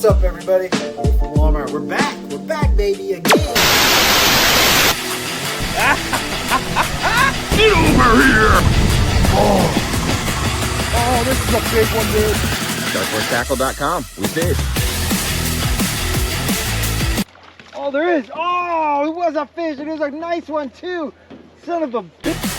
What's up, everybody? Wolf from Walmart. We're back. We're back, baby, again. Get over here! Oh, this is a big one, dude. DarkHorseTackle.com. We fish. Oh, there is. Oh, it was a fish. It was a nice one, too. Son of a bitch.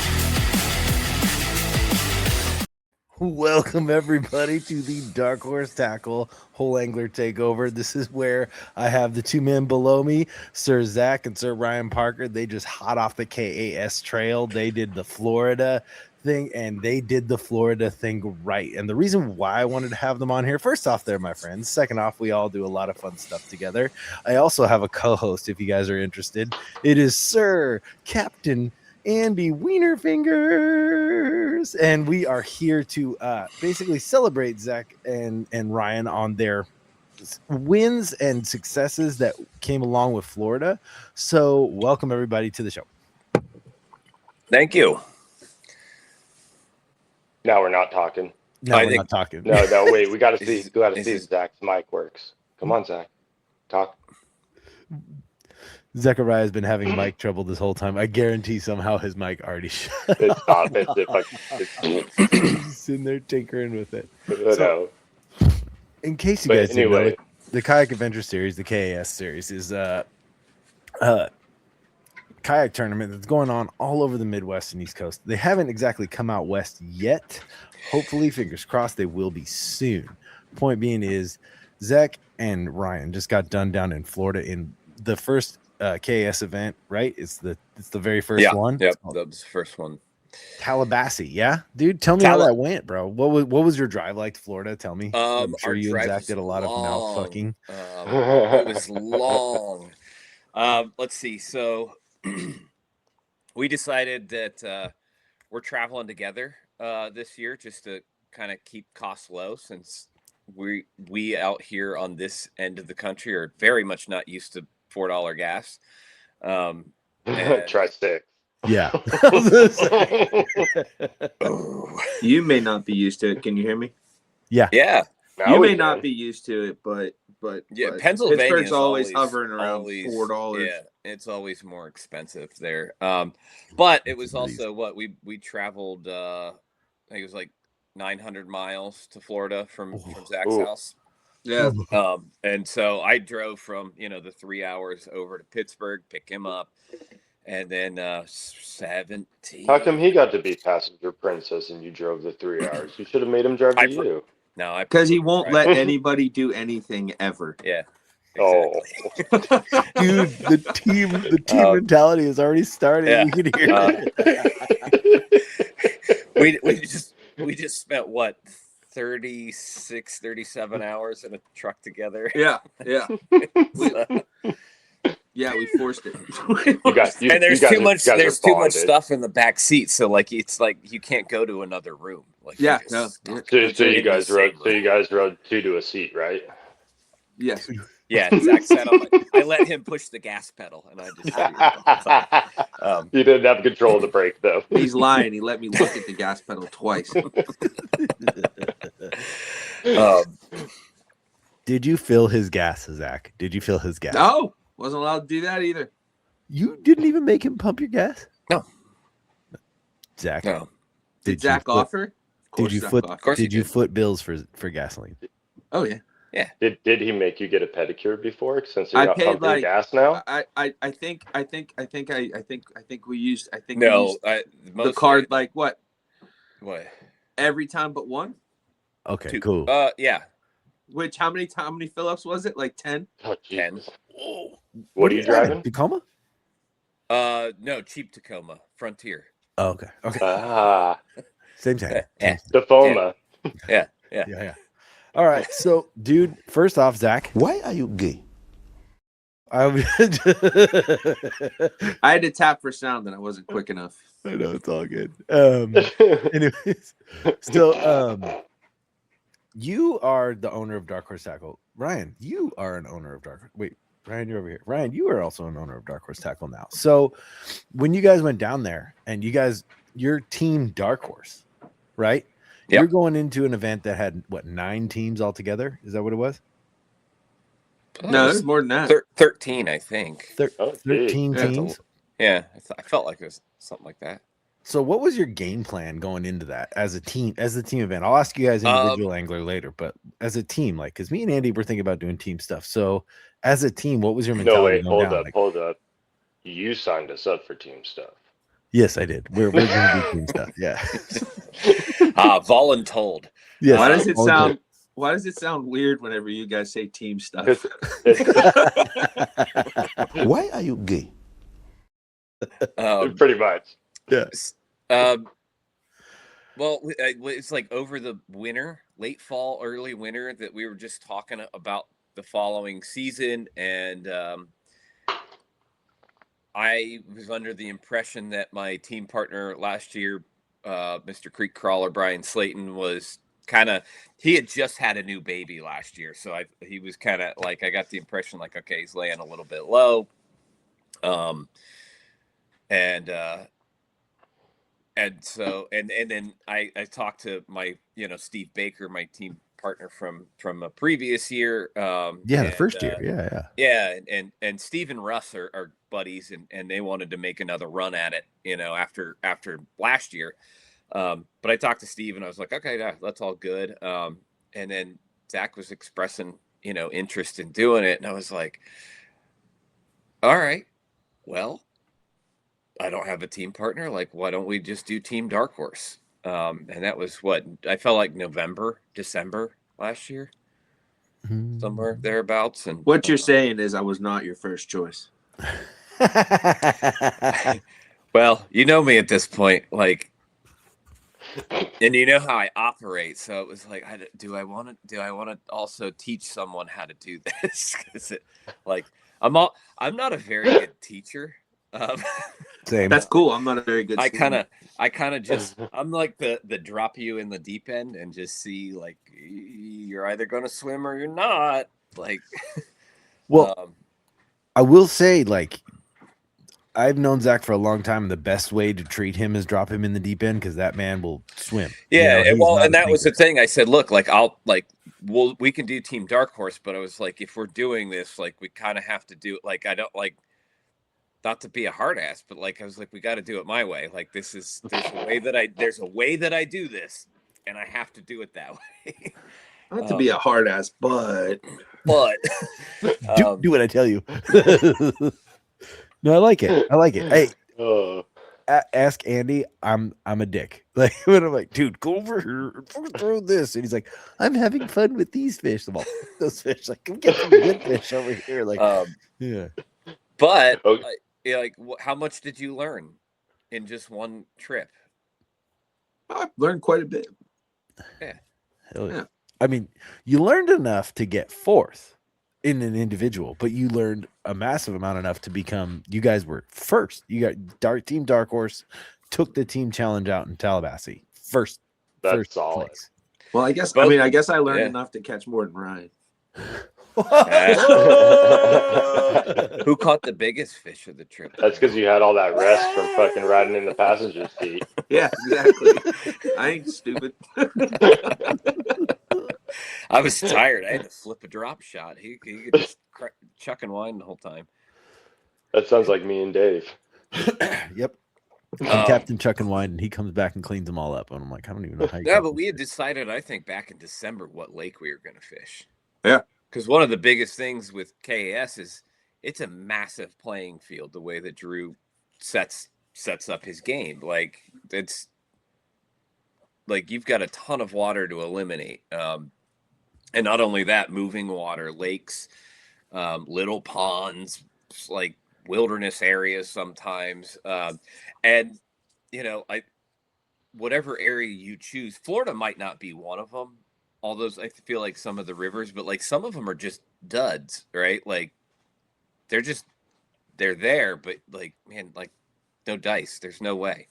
Welcome, everybody, to the Dark Horse Tackle Whole Angler Takeover. This is where I have the two men below me, Sir Zach and Sir Ryan Parker. They just hot off the KAS trail. They did the Florida thing, and they did the Florida thing right. And the reason why I wanted to have them on here, first off, they're my friends. Second off, we all do a lot of fun stuff together. I also have a co-host, if you guys are interested. It is Sir Captain Andy Wienerfingers, and we are here to basically celebrate Zach and Ryan on their wins and successes that came along with Florida. So welcome everybody to the show. Thank you. Now we're not talking. No, we're not talking. No, wait, we gotta see if Zach's mic works. Come on, Zach. Talk. Zechariah has been having mic trouble this whole time. I guarantee somehow his mic already shut. It's not. He's sitting there tinkering with it. So, in case you guys didn't know, the Kayak Adventure Series, the KAS series, is a kayak tournament that's going on all over the Midwest and East Coast. They haven't exactly come out west yet. Hopefully, fingers crossed, they will be soon. Point being is, Zach and Ryan just got done down in Florida in the first KS event, right? It's the very first one. Yep, that was the first one. TallaBassee, yeah, dude. Tell me how that went, bro. What was your drive like to Florida? Tell me. I'm sure you and Zach did a lot of mouth fucking. It was long. Let's see. So we decided that we're traveling together this year just to kind of keep costs low, since we out here on this end of the country are very much not used to $4 gas. Try 6. Yeah. You may not be used to it. Can you hear me? Yeah. Yeah. You may not be used to it, but yeah, Pennsylvania Pittsburgh's always hovering around $4. Yeah, it's always more expensive there. But it was also what we traveled. I think it was like 900 miles to Florida from Zach's house. Yeah. And so I drove from, the 3 hours over to Pittsburgh, pick him up, and then 17. How come he got to be passenger princess and you drove the 3 hours? You should have made him drive to you. No, because he won't let anybody do anything ever. Yeah. Exactly. Oh, dude, the team mentality is already starting. Yeah. You can hear it. We just spent 37 hours in a truck together. Yeah. We forced it. And there's too much stuff in the back seat, so it's like you can't go to another room. So you guys rode 2 to a seat, right? Yes. Yeah, Zach sat on I let him push the gas pedal, and I just you didn't have control of the brake, though. He's lying. He let me look at the gas pedal twice. Did you fill his gas, Zach? Did you fill his gas? No, wasn't allowed to do that either. You didn't even make him pump your gas? No. Zach. No. Did Zach offer? Did you foot bills for gasoline? Oh yeah. Yeah. Did he make you get a pedicure before, since you're I not paid pumping gas now? I think we used the card like what? What? Every time but one? Okay, cool. Yeah. Which how many fill-ups was it? Like 10? Oh, 10. What are you driving? Tacoma? No, cheap Tacoma, Frontier. Oh, okay. Same time. Yeah. Tacoma. Yeah. All right, so, dude, first off, Zach. Why are you gay? I had to tap for sound and I wasn't quick enough. I know, it's all good. Anyways, still, you are the owner of Dark Horse Tackle. Ryan, you are an owner of Dark Horse. Wait, Ryan, you're over here. Ryan, you are also an owner of Dark Horse Tackle now. So when you guys went down there and your team Dark Horse, right? Yep. You're going into an event that had 9 teams altogether? Is that what it was? No, there's more than that. 13, I think. Oh, 13 Yeah. teams. Yeah, I felt like it was something like that. So what was your game plan going into that as a team event? I'll ask you guys individual angler later, but as a team, like, because me and Andy were thinking about doing team stuff. So as a team, what was your No, mentality wait, going hold down? up, Like, hold up. You signed us up for team stuff. yes, I did. We're going to do team stuff. Yeah. Voluntold. Yes. Why does it all sound? Why does it sound weird whenever you guys say team stuff? Why are you gay? Pretty much. Yeah. Well, it's like over the winter, late fall, early winter, that we were just talking about the following season, and I was under the impression that my team partner last year, Mr. Creek Crawler Brian Slayton, was he had just had a new baby last year, so he was kind of like, I got the impression like, okay, he's laying a little bit low, and so and then I talked to my Steve Baker, my team partner from a previous year. The first year. Yeah, and Steve and Russ are buddies, and they wanted to make another run at it, after last year. But I talked to Steve and I was like, okay, yeah, that's all good. And then Zach was expressing interest in doing it, and I was like, all right, well, I don't have a team partner. Like, why don't we just do Team Dark Horse? And that was what I felt like November, December last year, somewhere thereabouts. And What you're saying is I was not your first choice. well, you know me at this point, like, and you know how I operate. So it was like, do I want to also teach someone how to do this? Because I'm not a very good teacher. Same. That's cool. I'm not a very good. I kind of just, I'm like the drop you in the deep end and just see, like, you're either going to swim or you're not. Like, well, I will say, like, I've known Zach for a long time, and the best way to treat him is drop him in the deep end, because that man will swim. Yeah, and that was the thing. I said, look, like, we can do Team Dark Horse, but I was like, if we're doing this, like, we kind of have to do it. Like, I don't like, not to be a hard ass, but like, I was like, we got to do it my way. Like, there's a way that I do this, and I have to do it that way. Not to be a hard ass, but do what I tell you. No, I like it. Hey, ask Andy. I'm a dick. Like, when I'm like, dude, go over here and throw this, and he's like, I'm having fun with these fish. I'm all, those fish, like, come get some good fish over here. Like, yeah. But like, how much did you learn in just one trip? I've learned quite a bit. Yeah. Hell yeah. I mean, you learned enough to get fourth in an individual, but you learned a massive amount enough to become, you guys were first. You got Team Dark Horse took the team challenge out in TallaBassee. First solid. place. Well, I guess I learned enough to catch more than Ryan. Who caught the biggest fish of the trip? That's because you had all that rest from fucking riding in the passenger seat. Yeah, exactly. I ain't stupid. I was tired. I had to flip a drop shot. He could just chuck and wind the whole time. That sounds like me and Dave. Yep. Captain Chuck and Wind, and he comes back and cleans them all up. And I'm like, I don't even know how you. Yeah, but we had decided, I think, back in December what lake we were going to fish. Yeah. Because one of the biggest things with KAS is it's a massive playing field, the way that Drew sets up his game. Like, it's like you've got a ton of water to eliminate. And not only that, moving water, lakes, little ponds, like wilderness areas sometimes. And, whatever area you choose, Florida might not be one of them. All those, I feel like some of the rivers, but like some of them are just duds, right? Like they're there, but like, man, like no dice. There's no way.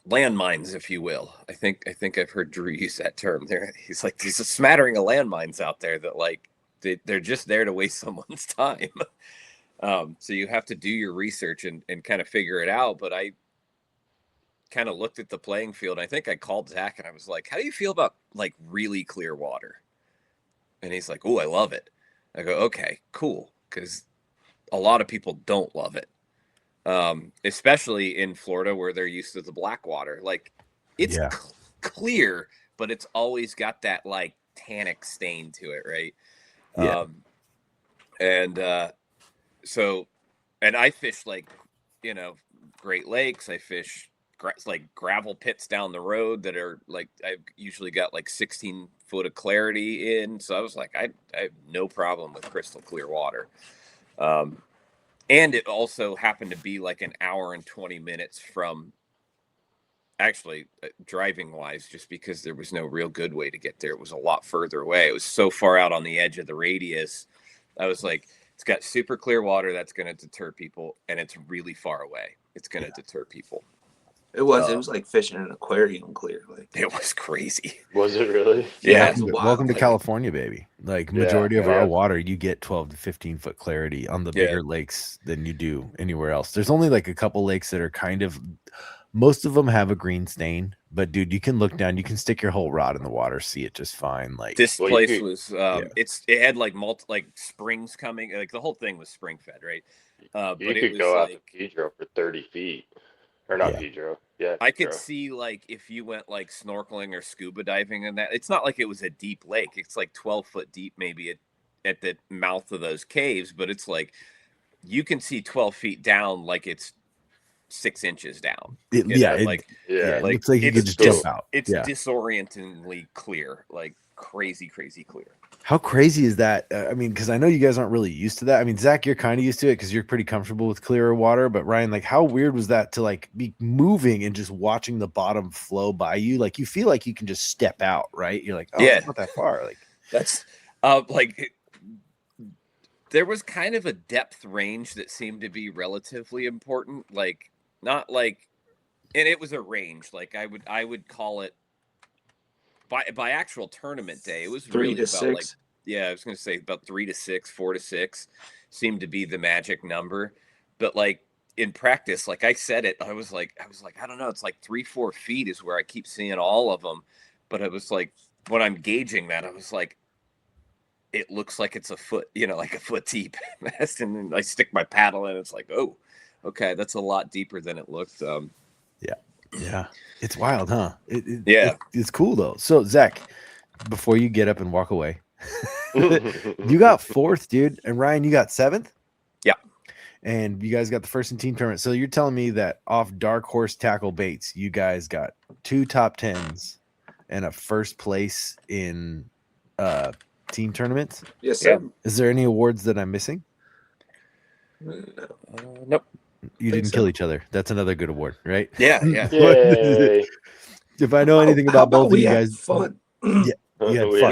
Landmines, if you will. I think I've heard Drew use that term there. He's like, there's a smattering of landmines out there that like they're just there to waste someone's time. So you have to do your research and kind of figure it out. But I kind of looked at the playing field. I think I called Zach and I was like, how do you feel about like really clear water? And he's like, oh, I love it. I go, okay, cool. Because a lot of people don't love it. Especially in Florida where they're used to the black water. Like it's Yeah. clear, but it's always got that like tannic stain to it. Right. Yeah. And so, and I fish like, Great Lakes. I fish like gravel pits down the road that are like, I've usually got like 16 foot of clarity in. So I was like, I have no problem with crystal clear water. And it also happened to be like an hour and 20 minutes from actually driving wise, just because there was no real good way to get there. It was a lot further away. It was so far out on the edge of the radius. I was like, it's got super clear water. That's going to deter people. And it's really far away. It's going to deter people. It was like fishing in an aquarium clear. Like it was crazy. Was it really? Yeah. Welcome to California, baby. Like majority of our water, you get 12 to 15 foot clarity on the bigger lakes than you do anywhere else. There's only like a couple lakes that are kind of, most of them have a green stain, but dude, you can look down, you can stick your whole rod in the water, see it just fine. Like this place was, it had like springs coming, like the whole thing was spring fed, right? You but could go out to Pedro for 30 feet. Or not Pedro. Yeah. I could see like if you went like snorkeling or scuba diving in that, it's not like it was a deep lake. It's like 12 foot deep, maybe at the mouth of those caves, but it's like you can see 12 feet down like it's 6 inches down. It looks like you could just jump out. It's disorientingly clear, like crazy clear. How crazy is that? I mean, because I know you guys aren't really used to that. I mean, Zach, you're kind of used to it because you're pretty comfortable with clearer water. But Ryan, like, how weird was that to like be moving and just watching the bottom flow by you? Like, you feel like you can just step out, right? You're like, oh, it's not that far. Like, that's there was kind of a depth range that seemed to be relatively important. Like, not like, and it was a range. Like, I would call it. By actual tournament day, it was 3 really to about 6. I was going to say about 3 to 6, 4 to 6 seemed to be the magic number. But like in practice, like I said it, I was like, I don't know. It's like 3-4 feet is where I keep seeing all of them. But it was like, when I'm gauging that, I was like, it looks like it's a foot, like a foot deep. And then I stick my paddle in. It's like, oh, okay. That's a lot deeper than it looked. Yeah, it's wild, huh? It's cool though. So Zach, before you get up and walk away, you got 4th, dude, and Ryan, you got 7th. Yeah, and you guys got the first in team tournament. So you're telling me that off Dark Horse Tackle Baits, you guys got 2 top 10s and a first place in team tournaments? Yes, sir. Is there any awards that I'm missing? Nope. You didn't kill each other. That's another good award, right? Yeah. Yay. If I know anything about both of you guys, fun. We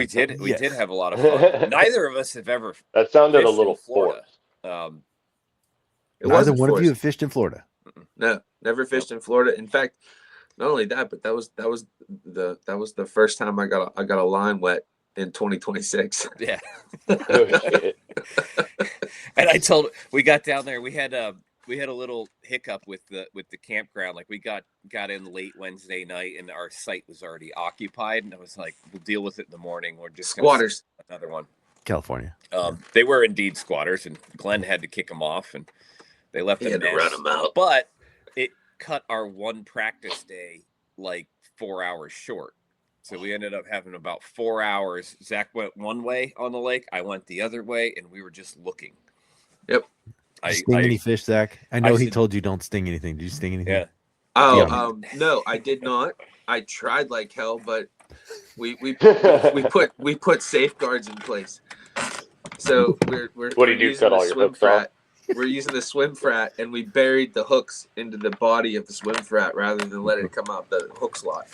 did have a lot of fun. Neither of us have ever. That sounded a fished little in Florida. Neither one of you have fished in Florida. No, never fished in Florida. In fact, not only that, but that was the first time I got a line wet in 2026. Yeah. Oh, shit. And we got down there. We had a little hiccup with the campground. Like we got in late Wednesday night and our site was already occupied. And I was like, we'll deal with it in the morning. We're just squatters. Another one. California. They were indeed squatters, and Glenn had to kick them off, and they left them to run them out. But it cut our one practice day like 4 hours short. So we ended up having about 4 hours. Zach went one way on the lake. I went the other way, and we were just looking. Yep. Sting any fish, Zach? I know he told you don't sting anything. Did you sting anything? Yeah. Oh, no, I did not. I tried like hell, but we put safeguards in place. So we're What did you cut all your hooks off? We're using the swim frat, and we buried the hooks into the body of the swim frat rather than let it come out the hook slot.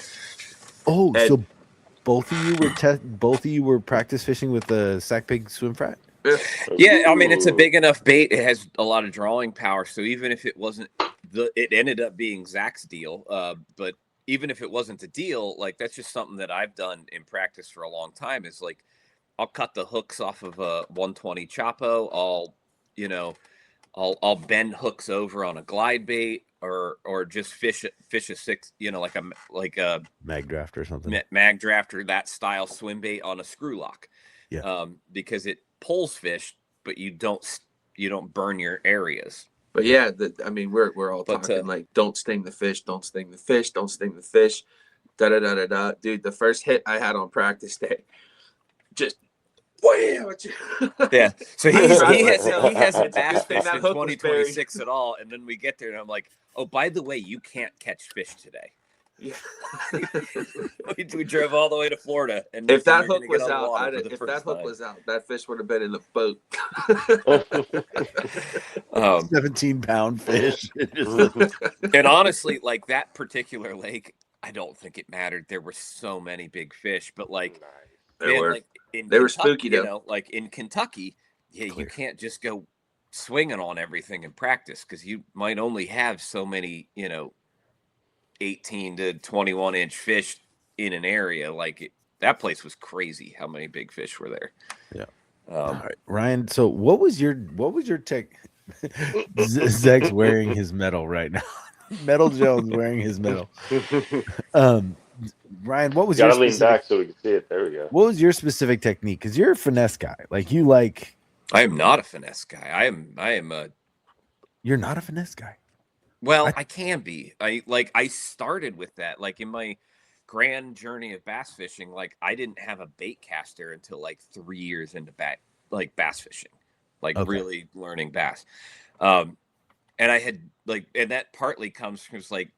Oh, so both of you were practice fishing with the Sack Pig swim frat? Yeah, I mean, it's a big enough bait. It has a lot of drawing power. So even if it wasn't it ended up being Zach's deal. But even if it wasn't the deal, like that's just something that I've done in practice for a long time. Is like I'll cut the hooks off of a 120 Chapo. I'll bend hooks over on a glide bait or just fish a 6, like a mag draft or something. Mag draft or that style swim bait on a screw lock. Yeah. Because it pulls fish, but you don't burn your areas. But yeah, I mean, we're all talking like, don't sting the fish, don't sting the fish, don't sting the fish, da da da da da. Dude, the first hit I had on practice day, just wham! Yeah. So he hasn't It's a bass good thing fished that in hook was buried. 2026 at all, and then we get there, and I'm like, oh, by the way, you can't catch fish today. Yeah. We drove all the way to Florida, and If that you're gonna hook get was on the out, water for the if first that hook time. was out, that fish would have been in the boat. 17-pound fish. And honestly, like that particular lake, I don't think it mattered. There were so many big fish, but like, There were. like in They were Kentucky, spooky, though. you know, like in Kentucky, yeah, Clear. you can't just go swinging on everything in practice because you might only have so many, 18 to 21 inch fish in an area. Like that place was crazy how many big fish were there. Yeah. All right, Ryan. So what was your tech? Zech's wearing his medal right now. Metal Jones wearing his medal. Ryan, what was Gotta your lean specific, back so we can see it. There we go. what was your specific technique? Because you're a finesse guy. Like you like. I am not a finesse guy. I am a. You're not a finesse guy. Well, I can be. I started with that. Like in my grand journey of bass fishing, like I didn't have a bait caster until like 3 years into bass fishing, like Okay. really learning bass. And I had and that partly comes from like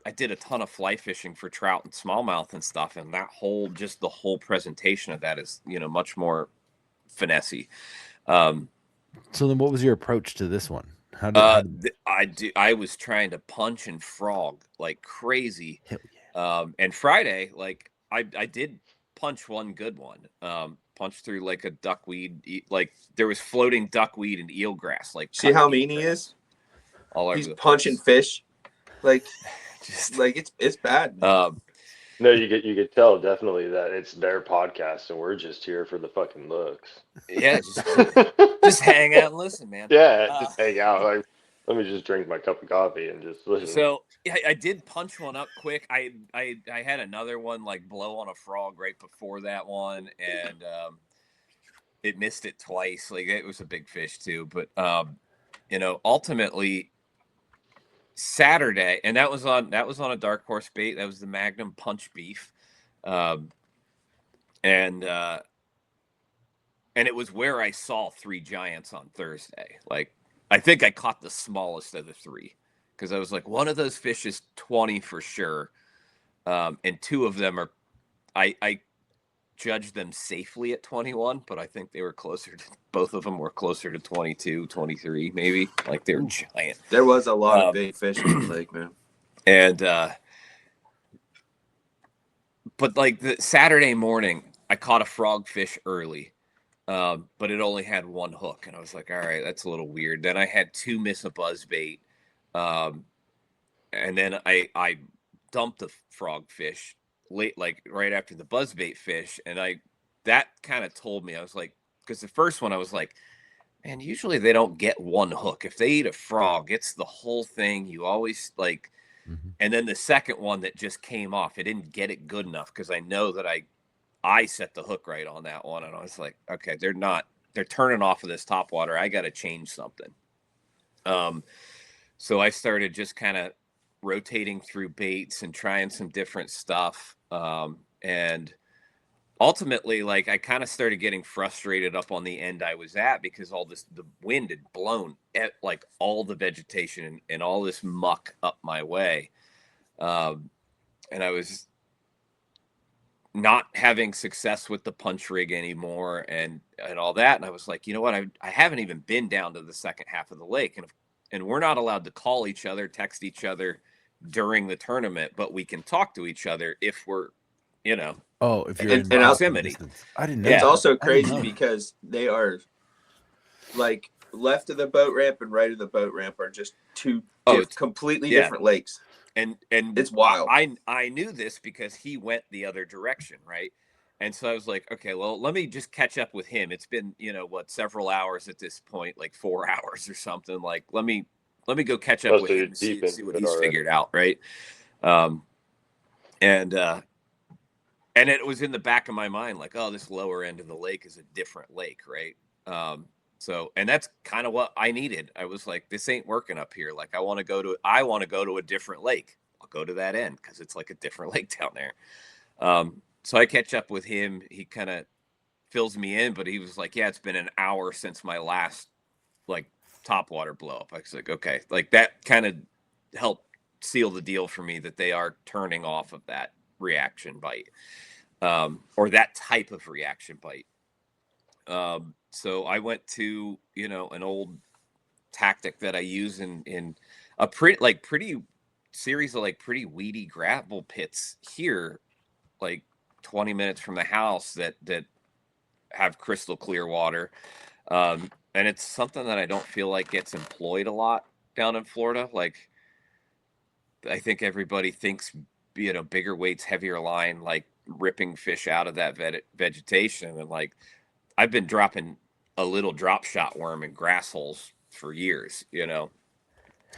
I did a ton of fly fishing for trout and smallmouth and stuff, and that the whole presentation of that is much more finessey. So then, what was your approach to this one? How did I was trying to punch and frog like crazy. Hell And Friday, like I did punch one good one. Punched through like a duckweed, like there was floating duckweed and eelgrass. Like See how mean he is? All He's over the punching place. fish, like just like it's bad. No, you could tell definitely that it's their podcast and we're just here for the fucking looks. Yeah, just hang out and listen, man. Yeah, just hang out. Like, let me just drink my cup of coffee and just listen. So I did punch one up quick. I had another one like blow on a frog right before that one, and it missed it twice. Like it was a big fish too, but ultimately Saturday, and that was on a dark horse bait. That was the Magnum Punch Beef, and it was where I saw 3 giants on Thursday. Like I think I caught the smallest of the 3 because I was like, one of those fish is 20 for sure, and 2 of them are I judged them safely at 21, but I think they were both of them were closer to 22, 23 maybe. Like they're giant. There was a lot of big fish on the lake, man. And but like the Saturday morning, I caught a frogfish early, but it only had 1 hook, and I was like, all right, that's a little weird. Then I had 2 miss a buzzbait, and then I dumped the frogfish late, like right after the buzzbait fish, and that kind of told me, I was like, because the first one I was like, man, usually they don't get 1 hook. If they eat a frog, it's the whole thing. You always like, and then the second one that just came off, it didn't get it good enough because I know that I set the hook right on that one, and I was like, okay, they're turning off of this topwater. I got to change something. So I started just kind of rotating through baits and trying some different stuff. And ultimately, like I kind of started getting frustrated up on the end I was at because the wind had blown at like all the vegetation and all this muck up my way. And I was not having success with the punch rig anymore and all that. And I was like, you know what? I haven't even been down to the second half of the lake. And we're not allowed to call each other, text each other during the tournament, but we can talk to each other if we're, Oh, if you're in proximity. I didn't know. It's that. also crazy because they are like left of the boat ramp and right of the boat ramp are just 2 completely different lakes. And it's wild. I knew this because he went the other direction, right? And so I was like, okay, well, let me just catch up with him. It's been, several hours at this point, like 4 hours or something. Like, let me go catch up with him and see what he's figured out, right? and it was in the back of my mind, like, oh, this lower end of the lake is a different lake, right? So, and that's kind of what I needed. I was like, this ain't working up here. Like, I want to go to a different lake. I'll go to that end because it's like a different lake down there. So I catch up with him. He kind of fills me in, but he was like, yeah, it's been an hour since my last like topwater blow up. I was like, okay, like that kind of helped seal the deal for me that they are turning off of that reaction bite, or that type of reaction bite. So I went to, an old tactic that I use in a pretty series of like pretty weedy gravel pits here, like 20 minutes from the house that have crystal clear water. And it's something that I don't feel like gets employed a lot down in Florida. Like, I think everybody thinks, bigger weights, heavier line, like ripping fish out of that vegetation. And like, I've been dropping a little drop shot worm in grass holes for years.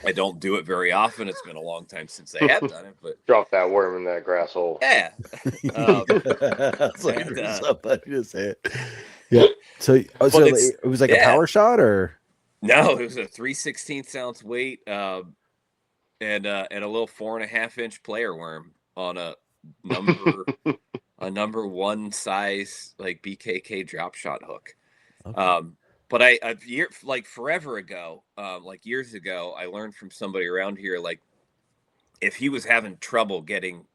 I don't do it very often. It's been a long time since I have done it, but Drop that worm in that grass hole. yeah. I was looking for somebody to say it. Yeah. So it was like a power shot, or no? It was a 3/16 ounce weight, and a little 4.5-inch player worm on a number one size like BKK drop shot hook. Okay. But forever ago, like years ago, I learned from somebody around here, like if he was having trouble getting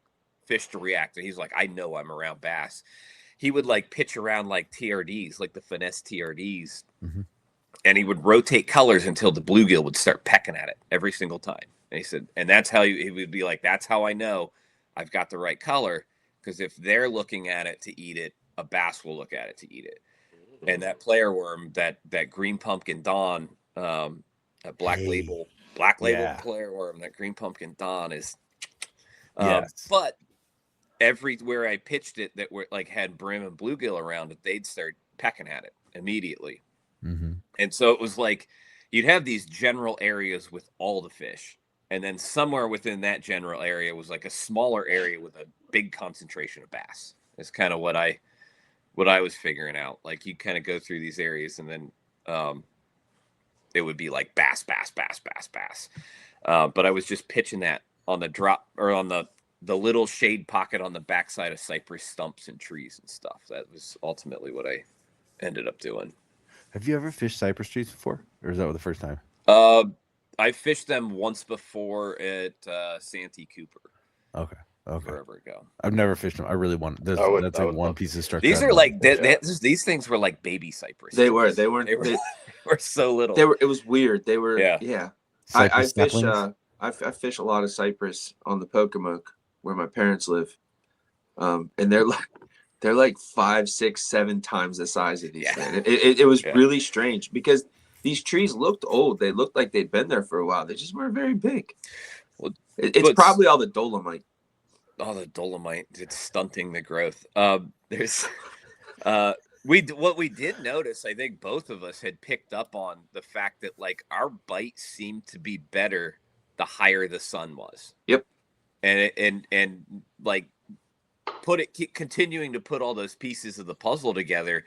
fish to react, and he's like, I know I'm around bass, he would like pitch around like TRDs, like the finesse TRDs, and he would rotate colors until the bluegill would start pecking at it every single time. And he said, and that's how he would be like, that's how I know I've got the right color, because if they're looking at it to eat it, a bass will look at it to eat it. And that player worm, that green pumpkin dawn, a black label player worm, that green pumpkin dawn is, but everywhere I pitched it that were like had brim and bluegill around it, they'd start pecking at it immediately. And so it was like you'd have these general areas with all the fish, and then somewhere within that general area was like a smaller area with a big concentration of bass. It's kind of what I was figuring out. Like you kind of go through these areas, and then it would be like bass. But I was just pitching that on the drop, or on the little shade pocket on the backside of cypress stumps and trees and stuff. That was ultimately what I ended up doing. Have you ever fished cypress trees before, or is that the first time? I fished them once before at Santee Cooper. Okay. Forever ago. I've never fished them. I really want. That's like one piece of structure. These are like these things were like baby cypress. They were so little. It was weird. They were I fish a lot of cypress on the Pocomoke where my parents live, and they're like 5, 6, 7 times the size of these things. It was really strange because these trees looked old. They looked like they'd been there for a while. They just weren't very big. Well, it's probably all the dolomite. Oh, the dolomite, it's stunting the growth. There's what we did notice, I think both of us had picked up on the fact that like our bite seemed to be better the higher the sun was. Yep. And like continuing to put all those pieces of the puzzle together,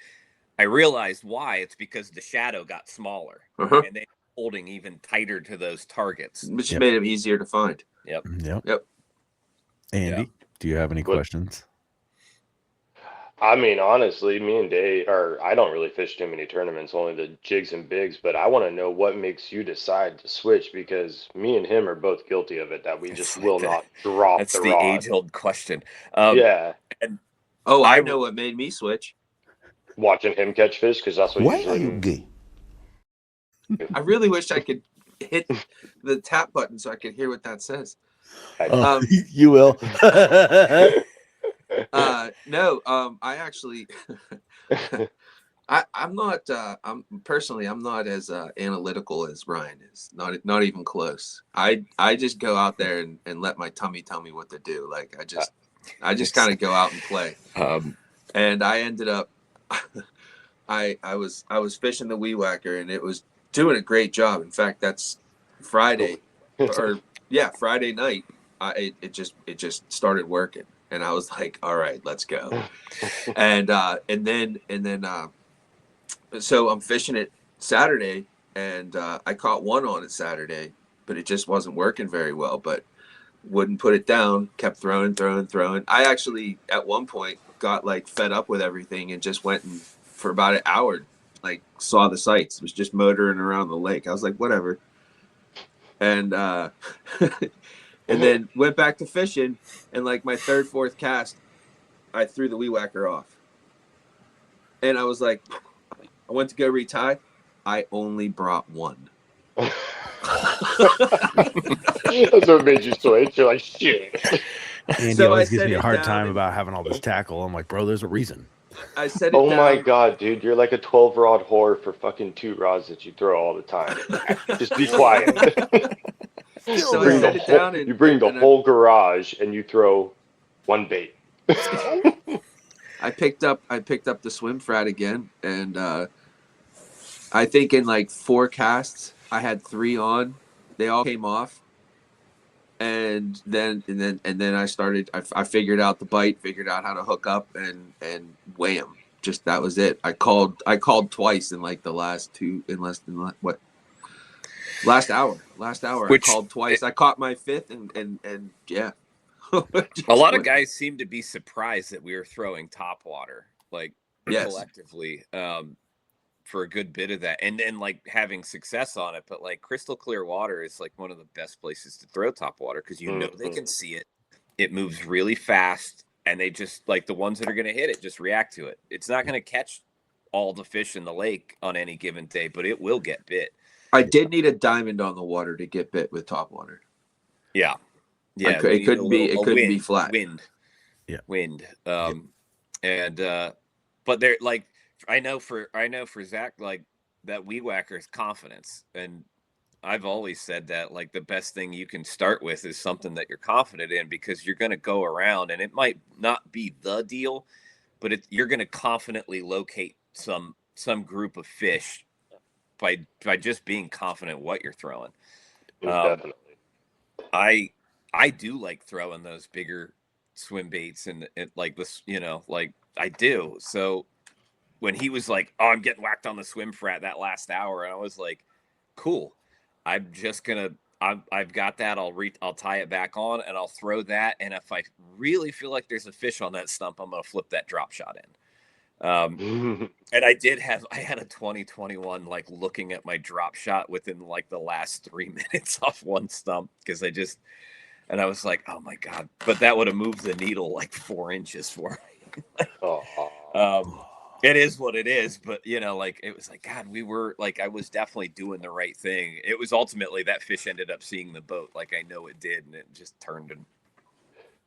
I realized why. It's because the shadow got smaller, and they were holding even tighter to those targets, which made them easier to find. Yep. Andy, do you have any questions? I mean, honestly, me and Dave, I don't really fish too many tournaments, only the jigs and bigs, but I want to know what makes you decide to switch, because me and him are both guilty of it, that we just will not drop the rod. That's the age-old question. Yeah. And I know what made me switch. Watching him catch fish, because that's what Why are you gay? I really wish I could hit the tap button so I could hear what that says. You will. No, I actually, I'm not. I'm not as analytical as Ryan is. Not even close. I just go out there and let my tummy tell me what to do. Like I just kind of go out and play. And I ended up, I was fishing the weed whacker, and it was doing a great job. In fact, that's Friday, Friday night. It just started working. And I was like, all right, let's go. and then so I'm fishing it Saturday, and I caught one on it Saturday, but it just wasn't working very well. But wouldn't put it down, kept throwing. I actually at one point got like fed up with everything and just went and for about an hour, like saw the sights. It was just motoring around the lake. I was like, whatever. And and then went back to fishing, and like my third, fourth cast, I threw the weed whacker off. And I was like, I went to go retie. I only brought one. That's what made you switch. You're like, shit. Andy So always I gives set me a it hard down time and- about having all this tackle. I'm like, bro, there's a reason. I set it Oh down. my god, dude, you're like a 12 rod whore for fucking 2 rods that you throw all the time. Just be quiet. So I set it down and you bring the whole garage and you throw one bait. I picked up the swim frat again, and I think in like 4 casts I had 3 on. They all came off, and then I started. I figured out the bite, figured out how to hook up, and wham! Just that was it. I called twice in like the last 2 in less than what. Last hour. Which, I called twice. I caught my 5th, and yeah. A lot of guys seem to be surprised that we were throwing topwater, like collectively, for a good bit of that, and then like having success on it. But like crystal clear water is like one of the best places to throw topwater because you know they can see it. It moves really fast, and they just like the ones that are going to hit it just react to it. It's not going to catch all the fish in the lake on any given day, but it will get bit. I did need a diamond on the water to get bit with topwater. Yeah. Yeah, it couldn't be flat. Wind. And but they're like, I know for Zach, like that weed whacker is confidence, and I've always said that like the best thing you can start with is something that you're confident in, because you're going to go around and it might not be the deal, but you're going to confidently locate some group of fish by just being confident what you're throwing. Definitely. I do like throwing those bigger swim baits and like this, like I do. So when he was like, "Oh, I'm getting whacked on the swim frat that last hour," and I was like, "Cool, I'm just gonna, I've got that. I'll tie it back on and I'll throw that. And if I really feel like there's a fish on that stump, I'm gonna flip that drop shot in." And I had a 2021 like looking at my drop shot within like the last 3 minutes off one stump because I was like, oh my God, but that would have moved the needle like 4 inches for me. It is what it is, but like it was like, God, we were like, I was definitely doing the right thing. It was ultimately that fish ended up seeing the boat, like I know it did, and it just turned and.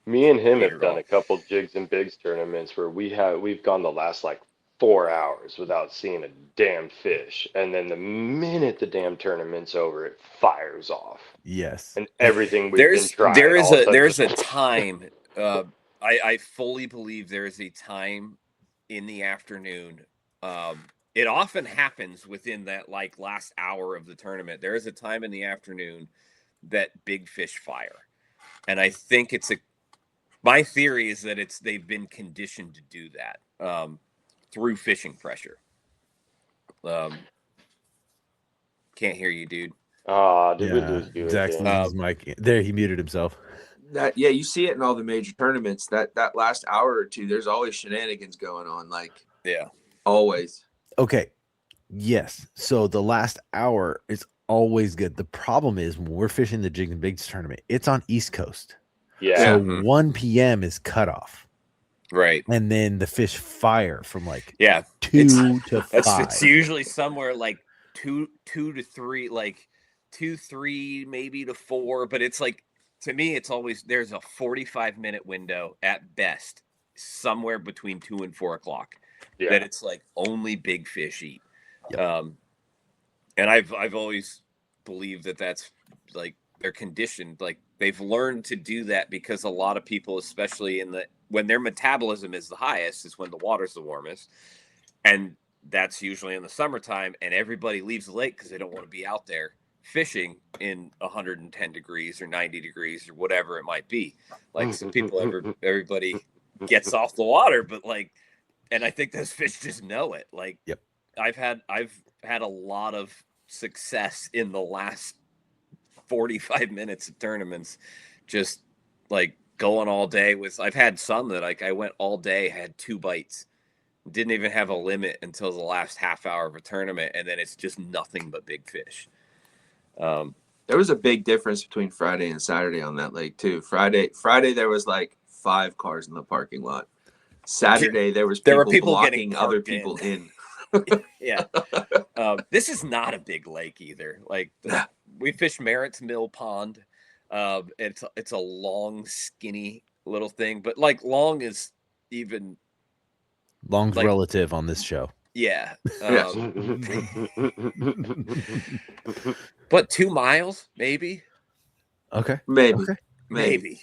Me and him have done a couple jigs and bigs tournaments where we've gone the last like 4 hours without seeing a damn fish, and then the minute the damn tournament's over, it fires off. Yes, and everything we've been trying. There's a time. I fully believe there is a time in the afternoon. It often happens within that like last hour of the tournament. There is a time in the afternoon that big fish fire, and I think my theory is that they've been conditioned to do that through fishing pressure. Can't hear you, dude. Did we lose you? Zach's losing his mic. There, he muted himself. You see it in all the major tournaments. That last hour or two, there's always shenanigans going on. Like, always. Okay, yes. So the last hour is always good. The problem is when we're fishing the Jigs and Bigs tournament, it's on East Coast. Yeah. So 1 p.m. is cutoff. Right. And then the fish fire from like 2 to 5. It's usually somewhere like 2 to 3, like 2, 3, maybe to 4. But it's like, to me, it's always, there's a 45-minute window at best, somewhere between 2 and 4 o'clock, that it's like only big fish eat. Yep. And I've always believed that that's like, they're conditioned, like they've learned to do that because a lot of people, especially when their metabolism is the highest, is when the water's the warmest. And that's usually in the summertime, and everybody leaves the lake because they don't want to be out there fishing in 110 degrees or 90 degrees or whatever it might be. Like some people, everybody gets off the water, but like, and I think those fish just know it. Like, Yep. I've had a lot of success in the last 45 minutes of tournaments, just like going all day with. I've had some that like I went all day, had 2 bites, didn't even have a limit until the last half hour of a tournament, and then it's just nothing but big fish. There was a big difference between Friday and Saturday on that lake too. Friday there was like 5 cars in the parking lot. Saturday there were people blocking other people in. Yeah. This is not a big lake either. Like we fished Merritt's Mill Pond. It's a long, skinny little thing, but like long is even Long's like, relative on this show. Yeah. Yes. But 2 miles, maybe. Okay. Maybe.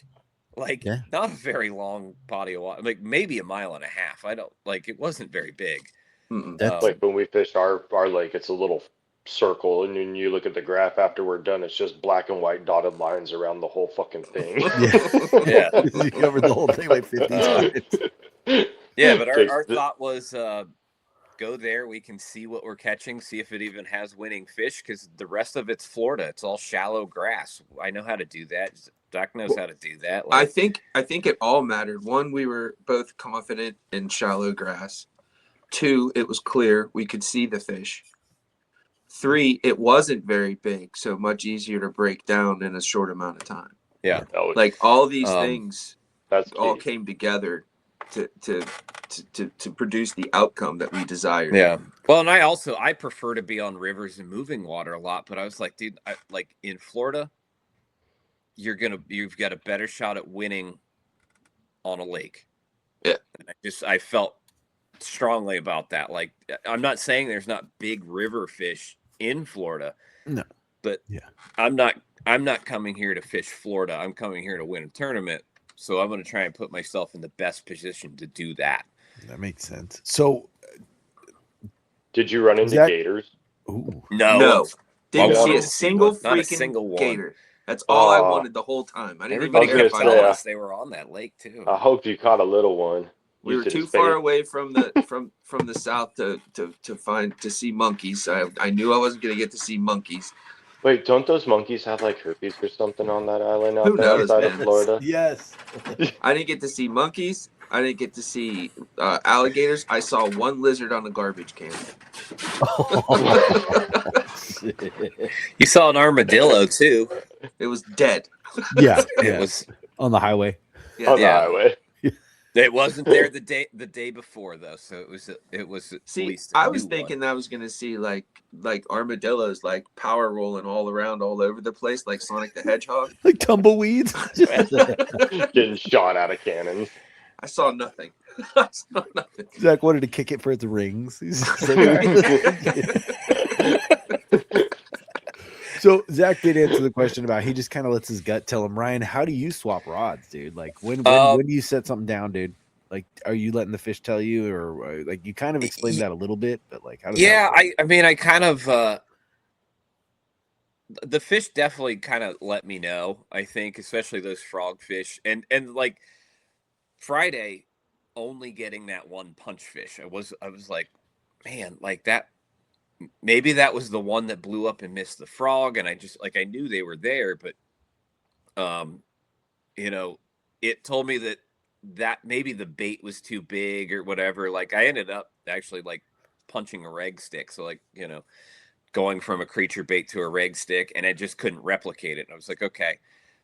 Like, yeah. Not a very long body of water. Like maybe a mile and a half. I don't like. It wasn't very big. Like when we fished our lake, it's a little circle, and then you look at the graph after we're done, it's just black and white dotted lines around the whole fucking thing. Yeah. You covered the whole thing like 50 times. Yeah, but our thought was go there. We can see what we're catching, see if it even has winning fish, because the rest of it's Florida. It's all shallow grass. I know how to do that. Zach knows how to do that. Like, I think it all mattered. 1, we were both confident in shallow grass. 2, it was clear we could see the fish. 3, it wasn't very big, so much easier to break down in a short amount of time. Yeah, like all these things all key. came together to produce the outcome that we desired. Yeah. Well, and I prefer to be on rivers and moving water a lot, but I was like, dude, like in Florida, you've got a better shot at winning on a lake. Yeah. And I felt strongly about that. Like, I'm not saying there's not big river fish in Florida. No. But yeah, I'm not coming here to fish Florida. I'm coming here to win a tournament. So I'm going to try and put myself in the best position to do that. That makes sense. So did you run into gators? Ooh. No. Didn't see a single freaking gator. That's all I wanted the whole time. I didn't even care tell us they were on that lake too. I hope you caught a little one. We were too far away from the from the south to see monkeys. I knew I wasn't going to get to see monkeys. Wait, don't those monkeys have like herpes or something on that island outside of Florida? Yes. I didn't get to see monkeys. I didn't get to see alligators. I saw 1 lizard on a garbage can. You saw an armadillo too. It was dead. Yeah, it was on the highway. Yeah. On the highway. It wasn't there the day before though, so it was. See, I was thinking I was gonna see like armadillos like power rolling all around all over the place like Sonic the Hedgehog, like tumbleweeds, getting shot out of cannons. I saw nothing. Zach wanted to kick it for its rings. So Zach did answer the question about he just kind of lets his gut tell him. Ryan, how do you swap rods, dude? Like when do you set something down, dude? Like, are you letting the fish tell you, or like you kind of explained that a little bit, but like how does that work? I mean I kind of the fish definitely kind of let me know. I think especially those frog fish and like Friday only getting that 1 punch fish. I was like, man, like that. Maybe that was the one that blew up and missed the frog, and I just like I knew they were there, but it told me that maybe the bait was too big or whatever. Like I ended up actually like punching a reg stick, so like going from a creature bait to a reg stick, and I just couldn't replicate it. And I was like, okay,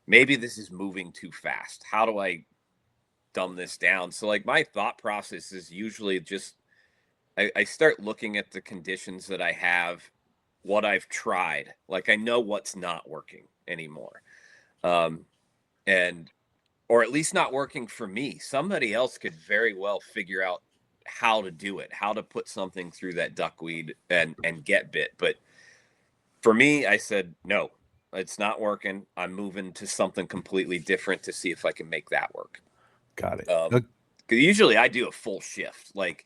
maybe this is moving too fast. How do I dumb this down? So like my thought process is usually just I start looking at the conditions that I have, what I've tried. Like I know what's not working anymore. Or at least not working for me. Somebody else could very well figure out how to do it, how to put something through that duckweed and get bit. But for me, I said, no, it's not working. I'm moving to something completely different to see if I can make that work. Got it. 'Cause usually I do a full shift. Like,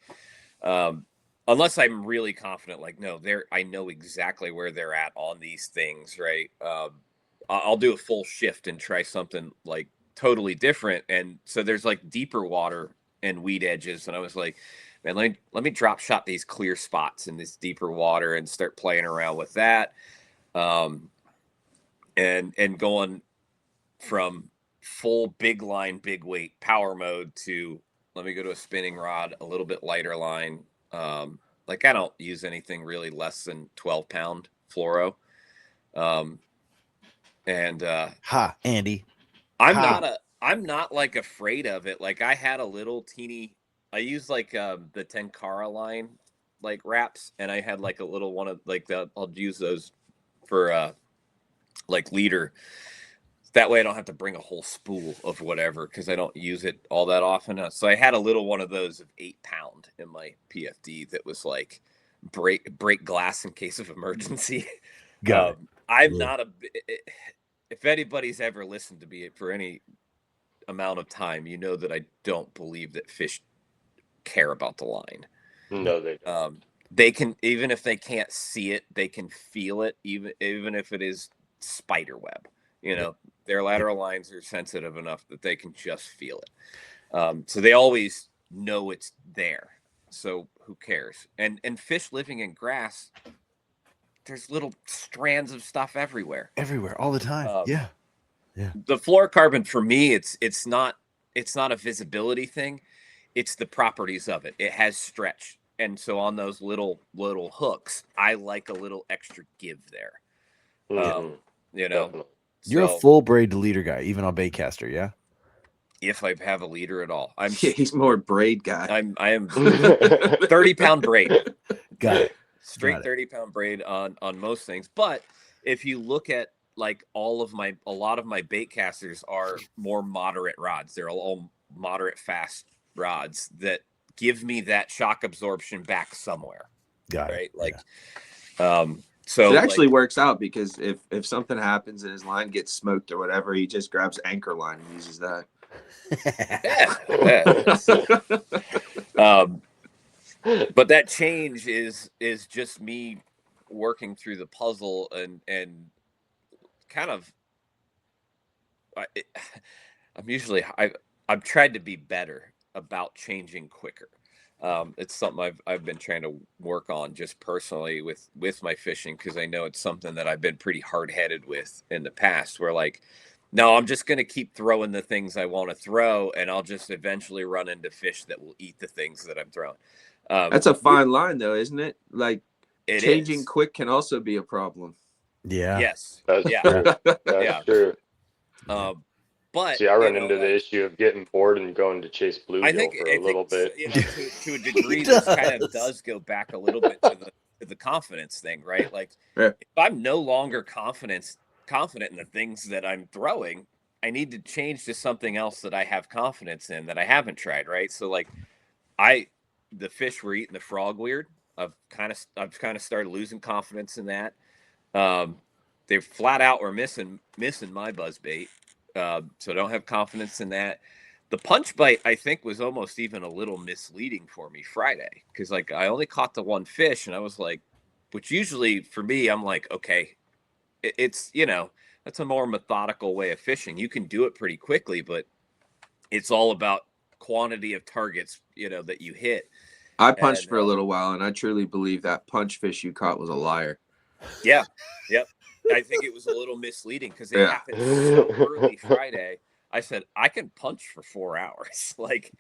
on unless I'm really confident, like, no, I know exactly where they're at on these things, right? I'll do a full shift and try something like totally different. And so there's like deeper water and weed edges. And I was like, man, let me drop shot these clear spots in this deeper water and start playing around with that. And going from full big line, big weight power mode to let me go to a spinning rod, a little bit lighter line. Like I don't use anything really less than 12-pound fluoro. Andy. I'm not like afraid of it. Like I had a little teeny, I used like the Tenkara line like wraps, and I had like a little one of like I'll use those for like leader. That way I don't have to bring a whole spool of whatever because I don't use it all that often. So I had a little one of those of 8-pound in my PFD that was like break glass in case of emergency. I'm not if anybody's ever listened to me for any amount of time, you know that I don't believe that fish care about the line. No, they don't. They can, even if they can't see it, they can feel it, even if it is spider web. You know, their lateral lines are sensitive enough that they can just feel it. So they always know it's there. So who cares? And fish living in grass, there's little strands of stuff everywhere. Everywhere, all the time. Yeah. The fluorocarbon for me, it's not a visibility thing. It's the properties of it. It has stretch. And so on those little hooks, I like a little extra give there. You know, Definitely. You're a full braid to leader guy, even on baitcaster, yeah? If I have a leader at all. He's more braid guy. I am 30-pound braid. Got it. Straight 30-pound braid on most things. But if you look at like a lot of my bait casters are more moderate rods. They're all moderate fast rods that give me that shock absorption back somewhere. Got it. Like, so it actually works out because if something happens and his line gets smoked or whatever, he just grabs anchor line and uses that. But that change is just me working through the puzzle and kind of I've tried to be better about changing quicker. It's something I've been trying to work on just personally with my fishing, because I know it's something that I've been pretty hard-headed with in the past, where like, no, I'm just going to keep throwing the things I want to throw, and I'll just eventually run into fish that will eat the things that I'm throwing. That's a fine line, though, isn't it? Like, changing is. Quick can also be a problem. Yeah. Yes. That's true. That's true. But see, I run into the issue of getting bored and going to chase bluegill for a little bit. You know, to a degree, this kind of does go back a little bit to the confidence thing, right? Like, if I'm no longer confident in the things that I'm throwing, I need to change to something else that I have confidence in that I haven't tried, right? So, like, the fish were eating the frog weird. I've kind of started losing confidence in that. They flat out were missing my buzzbait. So I don't have confidence in that. The punch bite, I think, was almost even a little misleading for me Friday, because like I only caught the one fish, and I was like, which usually for me, I'm like, okay, it's, you know, that's a more methodical way of fishing. You can do it pretty quickly, but it's all about quantity of targets, you know, that you hit. I punched for a little while, and I truly believe that punch fish you caught was a liar. Yeah. Yep. I think it was a little misleading because it happened so early Friday. I said, I can punch for 4 hours. Like,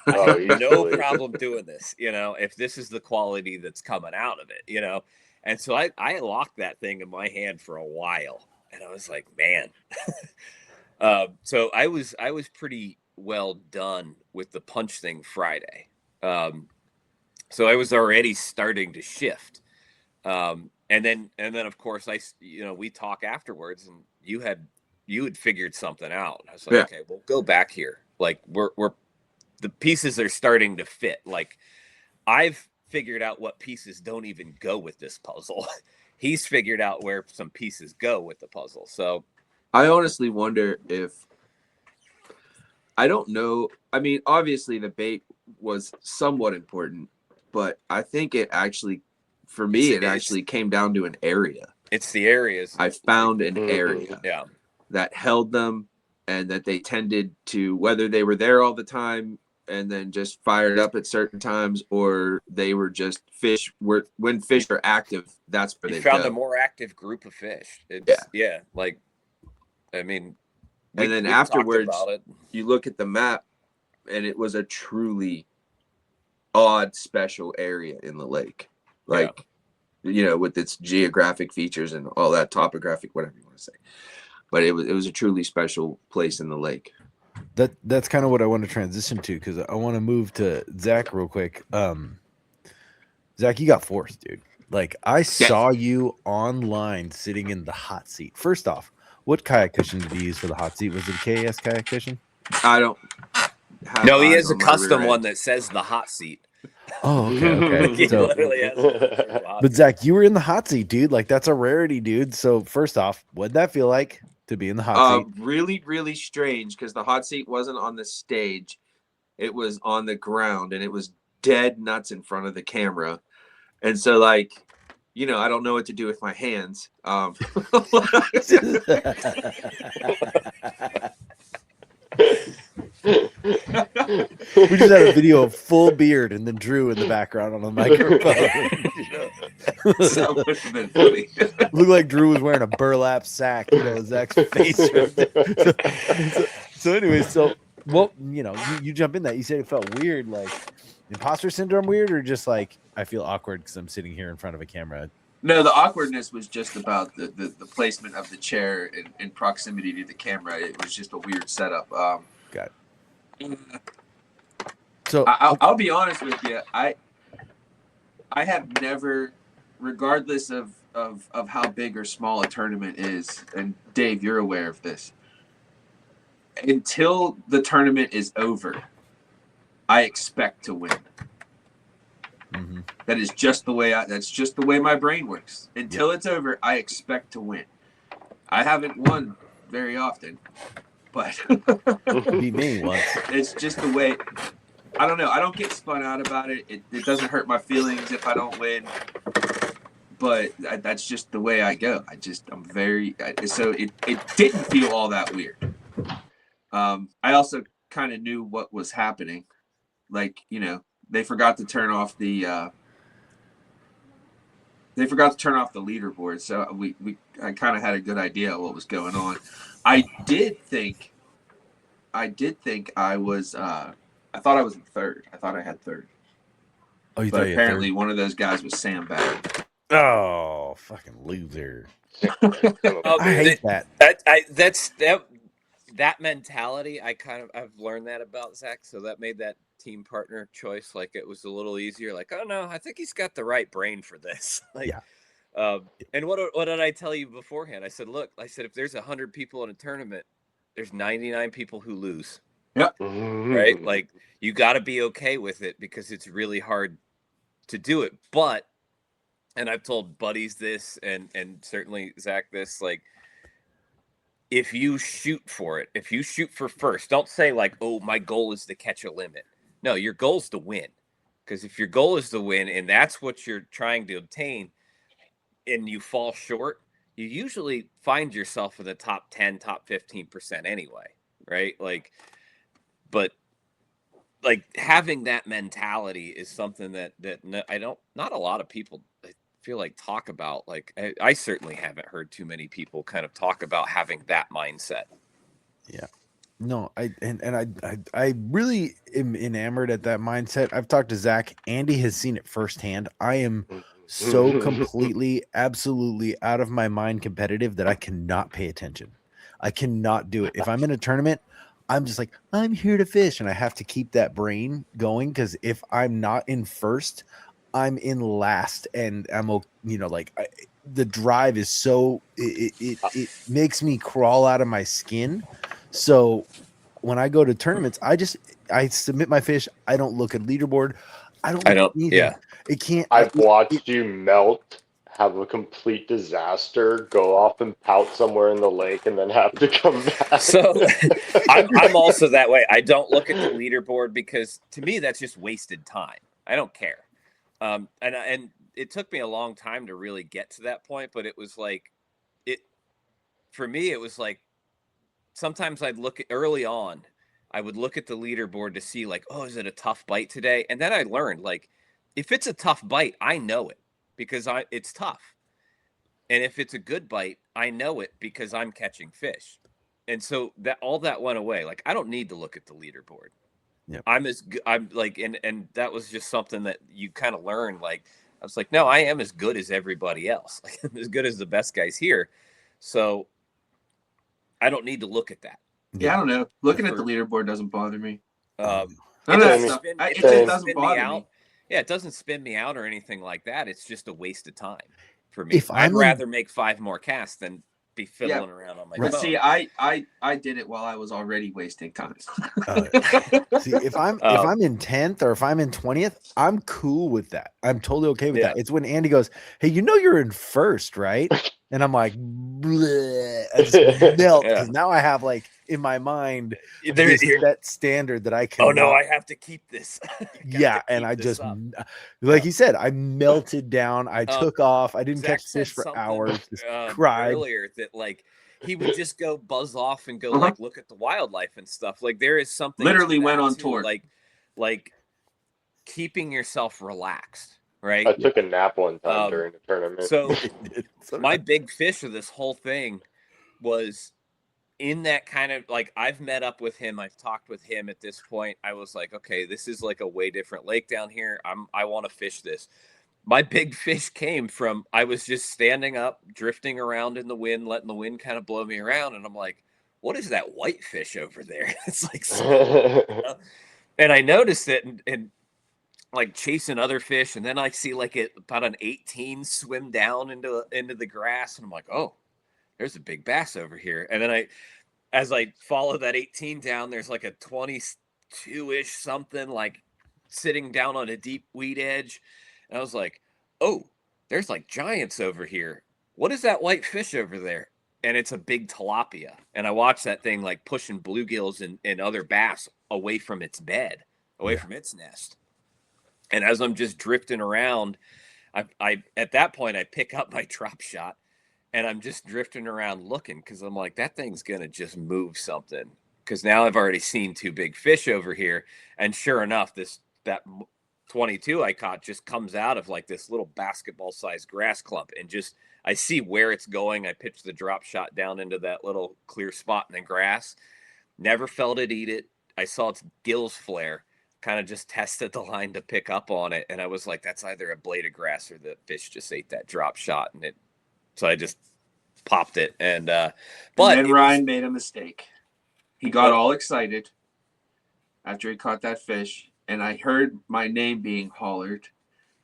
I have no problem doing this, you know, if this is the quality that's coming out of it, you know. And so I locked that thing in my hand for a while, and I was like, man. So I was pretty well done with the punch thing Friday. So I was already starting to shift. And then of course we talk afterwards, and you had figured something out. I was like, okay, we'll go back here. Like we're the pieces are starting to fit. Like I've figured out what pieces don't even go with this puzzle. He's figured out where some pieces go with the puzzle. So I honestly wonder if, I don't know. I mean, obviously the bait was somewhat important, but I think it actually, for me, it actually came down to an area. It's the areas. I found an area yeah. that held them, and that they tended to, whether they were there all the time and then just fired up at certain times, or they were just when fish are active, that's where they found go. a more active group of fish. It's, like, I mean, and then afterwards, you look at the map, and it was a truly odd, special area in the lake, like with its geographic features and all that, topographic, whatever you want to say. But it was a truly special place in the lake. That's kind of what I want to transition to, because I want to move to Zach real quick. Zach, you got forced, dude. Like, I saw you online sitting in the hot seat. First off, what kayak cushion did you use for the hot seat? Was it a KS kayak cushion? I don't have. No, he has a custom one that says the hot seat. Oh, okay. He So, literally has but Zach, you were in the hot seat, dude. Like, that's a rarity, dude. So first off, what'd that feel like to be in the hot seat? Really, really strange, because the hot seat wasn't on the stage. It was on the ground, and it was dead nuts in front of the camera. And so, like, I don't know what to do with my hands. We just had a video of full beard and then Drew in the background on the microphone. That would have been funny. Looked like Drew was wearing a burlap sack, Zach's face. So anyway, well, you jump in that. You said it felt weird, like imposter syndrome weird, or just like I feel awkward because I'm sitting here in front of a camera. No, the awkwardness was just about the placement of the chair in proximity to the camera. It was just a weird setup. Got it. So I'll be honest with you. I have never, regardless of how big or small a tournament is, and Dave, you're aware of this, until the tournament is over, I expect to win. Mm-hmm. That is just the way that's just the way my brain works. Until it's over, I expect to win. I haven't won very often, but beat me once. It's just the way. I don't know. I don't get spun out about it. It doesn't hurt my feelings if I don't win. But that's just the way I go. I'm very. So it didn't feel all that weird. I also kind of knew what was happening. Like, they forgot to turn off the leaderboard, so I kind of had a good idea of what was going on. I did think I was I thought I was in third. I thought I had third. Oh, you but thought apparently you had third? One of those guys was sandbagged. Oh, fucking loser! I hate that. That mentality. I've learned that about Zach, so that made that team partner choice like it was a little easier. Like, oh no, I think he's got the right brain for this. Like, and what did I tell you beforehand? I said, look, if there's 100 people in a tournament, there's 99 people who lose. Yep. Right. Like, you got to be okay with it, because it's really hard to do it. But, and I've told buddies this, and certainly Zach this, like, if you shoot for it, if you shoot for first, don't say like, oh, my goal is to catch a limit. No, your goal is to win. Because if your goal is to win and that's what you're trying to obtain, and you fall short, you usually find yourself in the top 10, top 15% anyway, right? Like, but like having that mentality is something that not a lot of people, I feel like, talk about. Like, I certainly haven't heard too many people kind of talk about having that mindset. Yeah. No, I really am enamored at that mindset. I've talked to Zach. Andy has seen it firsthand. I am so completely, absolutely out of my mind competitive that I cannot pay attention. I cannot do it. If I'm in a tournament, I'm just like, I'm here to fish, and I have to keep that brain going, because if I'm not in first, I'm in last, and I'm, the drive is so it makes me crawl out of my skin. So when I go to tournaments, I submit my fish. I don't look at leaderboard. I don't. Yeah. It can't. I've watched you melt, have a complete disaster, go off and pout somewhere in the lake, and then have to come back. So I'm also that way. I don't look at the leaderboard, because to me that's just wasted time. I don't care. And it took me a long time to really get to that point, but it was like for me, it was like sometimes I'd look at early on, I would look at the leaderboard to see like, oh, is it a tough bite today? And then I learned like, if it's a tough bite, I know it because it's tough. And if it's a good bite, I know it because I'm catching fish. And so that all that went away. Like I don't need to look at the leaderboard. Yep. I'm like, and that was just something that you kind of learn. Like I was like, no, I am as good as everybody else. Like I'm as good as the best guys here. So I don't need to look at that. Yeah, I don't know. Looking at the leaderboard doesn't bother me. It just doesn't spin bother me out. me. Yeah, it doesn't spin me out or anything like that. It's just a waste of time for me. If I'd rather make 5 more casts than be fiddling around on my phone. But see, I did it while I was already wasting time. See, if I'm in 10th or if I'm in 20th, I'm cool with that. I'm totally okay with that. It's when Andy goes, "Hey, you're in first, right?" And I'm like, bleh, I just melt because now I have like in my mind this set standard that I can. Oh no, I have to keep this. And I just like he said, I melted down. I took off. I didn't catch fish for hours. Just cried earlier that like he would just go buzz off and go like look at the wildlife and stuff. Like there is something literally went on tour, like keeping yourself relaxed. Right. I took a nap one time during the tournament. So my big fish of this whole thing was in that kind of like I've met up with him. I've talked with him at this point. I was like, okay, this is like a way different lake down here. I want to fish this. My big fish came from I was just standing up, drifting around in the wind, letting the wind kind of blow me around. And I'm like, what is that white fish over there? It's like, and I noticed it and like chasing other fish, and then I see like about an 18 swim down into the grass, and I'm like, oh, there's a big bass over here. And then as I follow that 18 down, there's like a 22-ish something like sitting down on a deep weed edge, and I was like, oh, there's like giants over here. What is that white fish over there? And it's a big tilapia. And I watched that thing like pushing bluegills and other bass away from its bed, away from its nest. And as I'm just drifting around, I at that point I pick up my drop shot and I'm just drifting around looking because I'm like, that thing's gonna just move something. Because now I've already seen 2 big fish over here, and sure enough, that 22 I caught just comes out of like this little basketball-sized grass clump, and just I see where it's going. I pitch the drop shot down into that little clear spot in the grass. Never felt it eat it. I saw its gills flare. Kind of just tested the line to pick up on it, and I was like, that's either a blade of grass or the fish just ate that drop shot, and so I just popped it. And then Ryan made a mistake. He got all excited after he caught that fish, and I heard my name being hollered,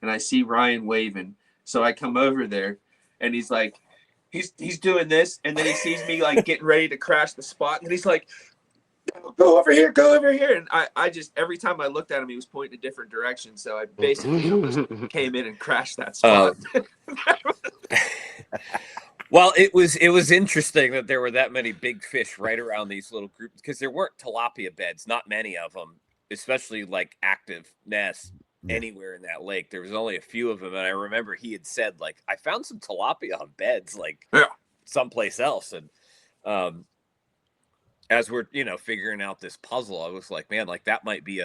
and I see Ryan waving. So I come over there, and he's like, he's doing this, and then he sees me like getting ready to crash the spot, and he's like, go over here. And I just, every time I looked at him, he was pointing a different direction. So I basically almost came in and crashed that spot. Well, it was interesting that there were that many big fish right around these little groups, because there weren't tilapia beds, not many of them, especially like active nests anywhere in that lake. There was only a few of them. And I remember he had said, like, I found some tilapia on beds, like someplace else. And, as we're, figuring out this puzzle, I was like, man, like that might be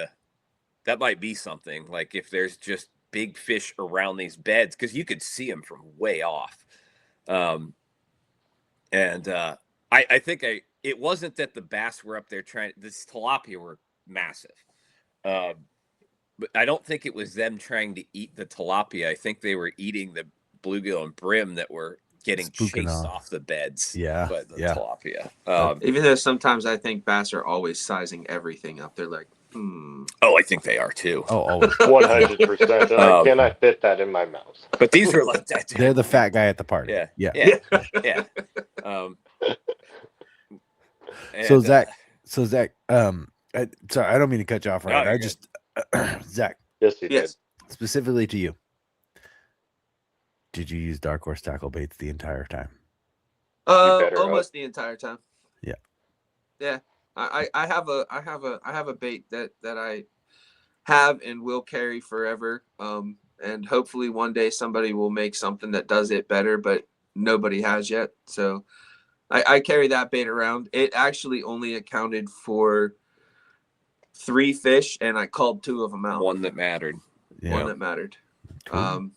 something. Like if there's just big fish around these beds, because you could see them from way off. I think it wasn't that the bass were up there this tilapia were massive. But I don't think it was them trying to eat the tilapia. I think they were eating the bluegill and brim that were getting chased off the beds. By the tilapia. Even though sometimes I think bass are always sizing everything up. They're like, Oh, I think they are too. Oh, always. 100%. Can I fit that in my mouth? But these were like that. They're the fat guy at the party. Yeah. So Zach, sorry, I don't mean to cut you off. Right, I just Zach. Yes. Specifically to you. Did you use Dark Horse tackle baits the entire time? Almost the entire time. Yeah. Yeah. I have a bait that I have and will carry forever. and hopefully one day somebody will make something that does it better, but nobody has yet. So I carry that bait around. It actually only accounted for 3 fish, and I called 2 of them out. One that mattered. One that mattered. Cool.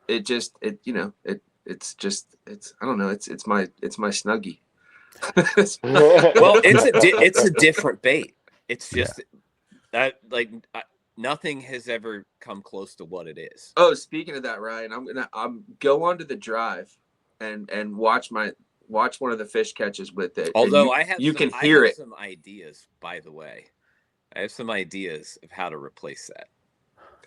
It's I don't know. It's my Snuggie. Well, it's a different bait. It's just that nothing has ever come close to what it is. Oh, speaking of that, Ryan, I'm go onto the drive and watch one of the fish catches with it. Although you can hear it. Some ideas, by the way. I have some ideas of how to replace that.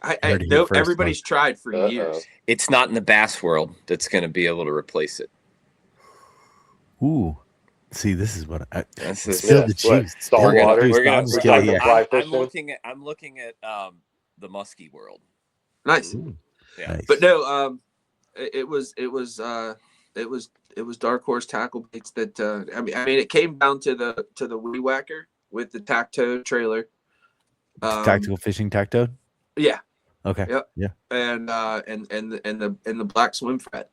I know everybody's tried for years. It's not in the bass world that's going to be able to replace it. Ooh. See, this is what I spill the juice. I'm looking at the musky world. Nice. Yeah. Nice. But no, it was Dark Horse tackle baits that I mean it came down to the weed whacker with the tack-toed trailer. Tactical fishing tack-toed? Yeah. Okay. Yep. Yeah. And the black swim fret.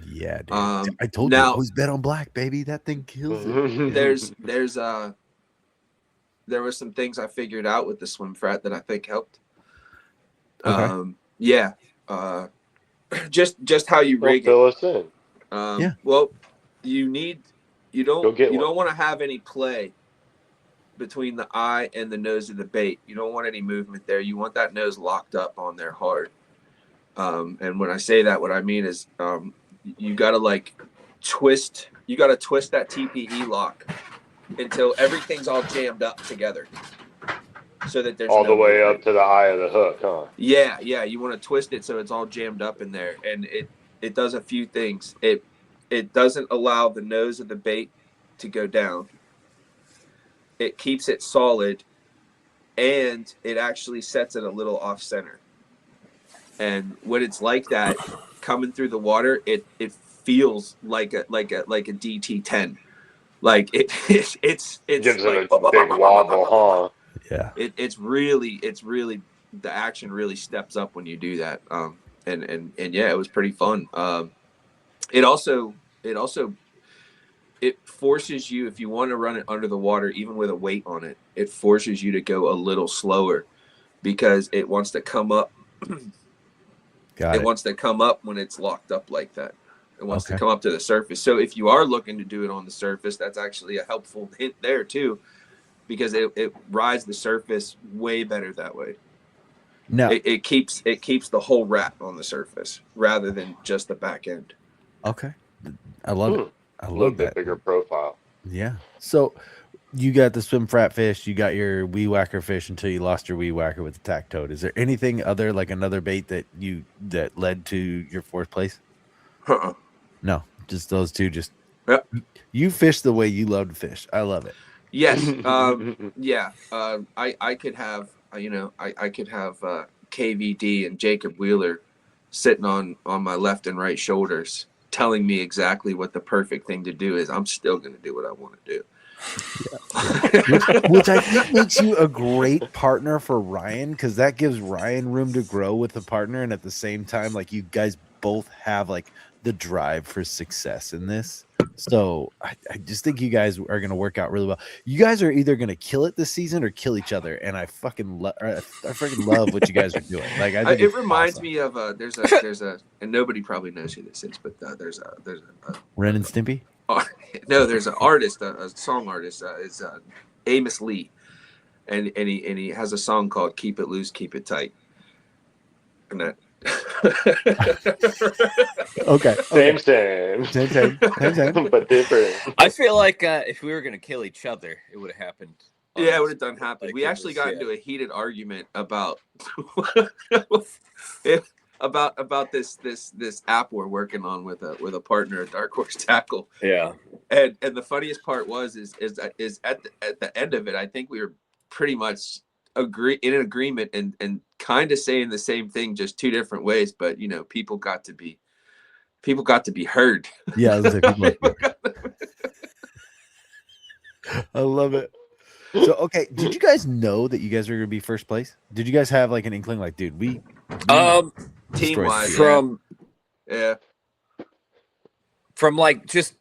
Yeah, dude. I told you, always bet on black, baby. That thing kills it. There were some things I figured out with the swim fret that I think helped. Okay. Just how you rig fill us in. Well, you don't want to have any play between the eye and the nose of the bait. You don't want any movement there. You want that nose locked up on there hard. And when I say that, what I mean is you got to twist that TPE lock until everything's all jammed up together, so that there's all the way up to the eye of the hook, huh? Yeah. You want to twist it so it's all jammed up in there, and it does a few things. It doesn't allow the nose of the bait to go down. It keeps it solid, and it actually sets it a little off center. And when it's like that, coming through the water, it feels like a DT10. Like it's gives like, it a big wobble, huh? Yeah. It's really the action really steps up when you do that. And yeah, it was pretty fun. It forces you, if you want to run it under the water, even with a weight on it, it forces you to go a little slower because it wants to come up. It wants to come up when it's locked up like that. It wants to come up to the surface. So if you are looking to do it on the surface, that's actually a helpful hint there too, because it rides the surface way better that way. No, it keeps the whole rat on the surface rather than just the back end. Okay, I love it. I love that bigger profile. Yeah. So you got the swim frat fish, you got your weed whacker fish until you lost your weed whacker with the tack toad. Is there anything other, like another bait that led to your 4th place? No, just those two. Just you fish the way you love to fish. I love it. Yes. I could have I could have KVD and Jacob Wheeler sitting on my left and right shoulders, telling me exactly what the perfect thing to do is. I'm still going to do what I want to do. Which I think makes you a great partner for Ryan, because that gives Ryan room to grow with the partner, and at the same time, like, you guys both have like the drive for success in this. So I just think you guys are going to work out really well. You guys are either going to kill it this season or kill each other, and I freaking love what you guys are doing. Like, I think it reminds me of there's a and nobody probably knows who this is, but there's a Ren and Stimpy. No, there's an artist, a song artist. It's Amos Lee, and he has a song called "Keep It Loose, Keep It Tight." And that. Okay. Same, but different. I feel like if we were gonna kill each other, it would have happened. Yeah, it would have done happen. We actually got into a heated argument about about this app we're working on with a partner at Dark Horse Tackle. Yeah. And the funniest part is at the end of it, I think we were pretty much in agreement and kind of saying the same thing, just 2 different ways. But people got to be heard. Yeah, I love it. So, okay, did you guys know that you guys were going to be 1st place? Did you guys have like an inkling, like, dude, we Team wise, from yeah. From like just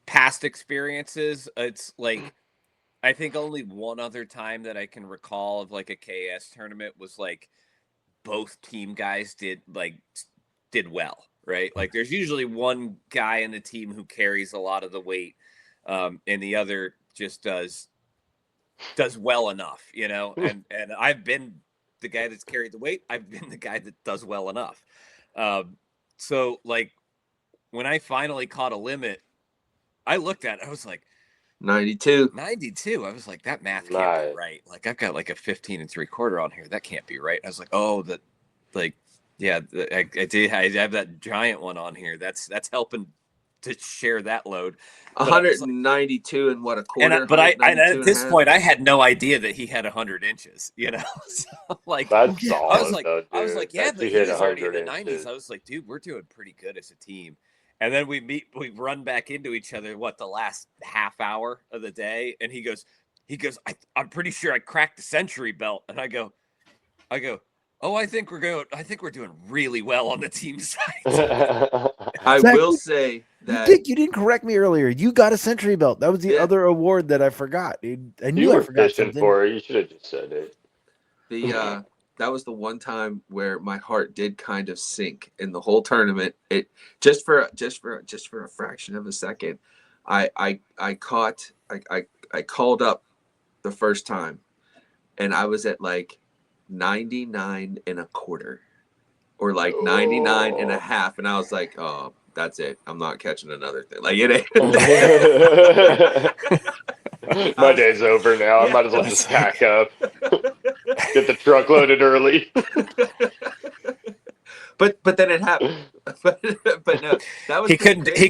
past experiences, it's like I think only one other time that I can recall of like a KS tournament was like both team guys did well, right? Like there's usually one guy in the team who carries a lot of the weight, and the other just does well enough, you know. And I've been the guy that's carried the weight. I've been the guy that does well enough. So like when I finally caught a limit, I looked at it, I was like 92. 92. I was like, that math can't be right. Like I've got like a 15 3/4 on here. That can't be right. I was like, oh, that like, yeah, I have that giant one on here. That's helping to share that load. 192 and what, a quarter? But I at this point I had no idea that he had 100 inches, you know. So like that's solid, I was like, though, dude. I was like, yeah, that's but he was already in the 90s. I was like, dude, we're doing pretty good as a team. And then we run back into each other, the last half hour of the day. And he goes, I'm pretty sure I cracked the century belt. And I go, oh, I think we're doing really well on the team side. I will say that you didn't correct me earlier. You got a century belt. That was the other award that I forgot. I knew I forgot something. For it. You should have just said it. That was the one time where my heart did kind of sink in the whole tournament. It just for a fraction of a second, I called up the first time, and I was at like 99 1/4 or like 99 1/2, and I was like, oh, that's it. I'm not catching another thing. Like it ain't. My day's over now. I might as well just pack up. Get the truck loaded early. But then it happened. But no, that was he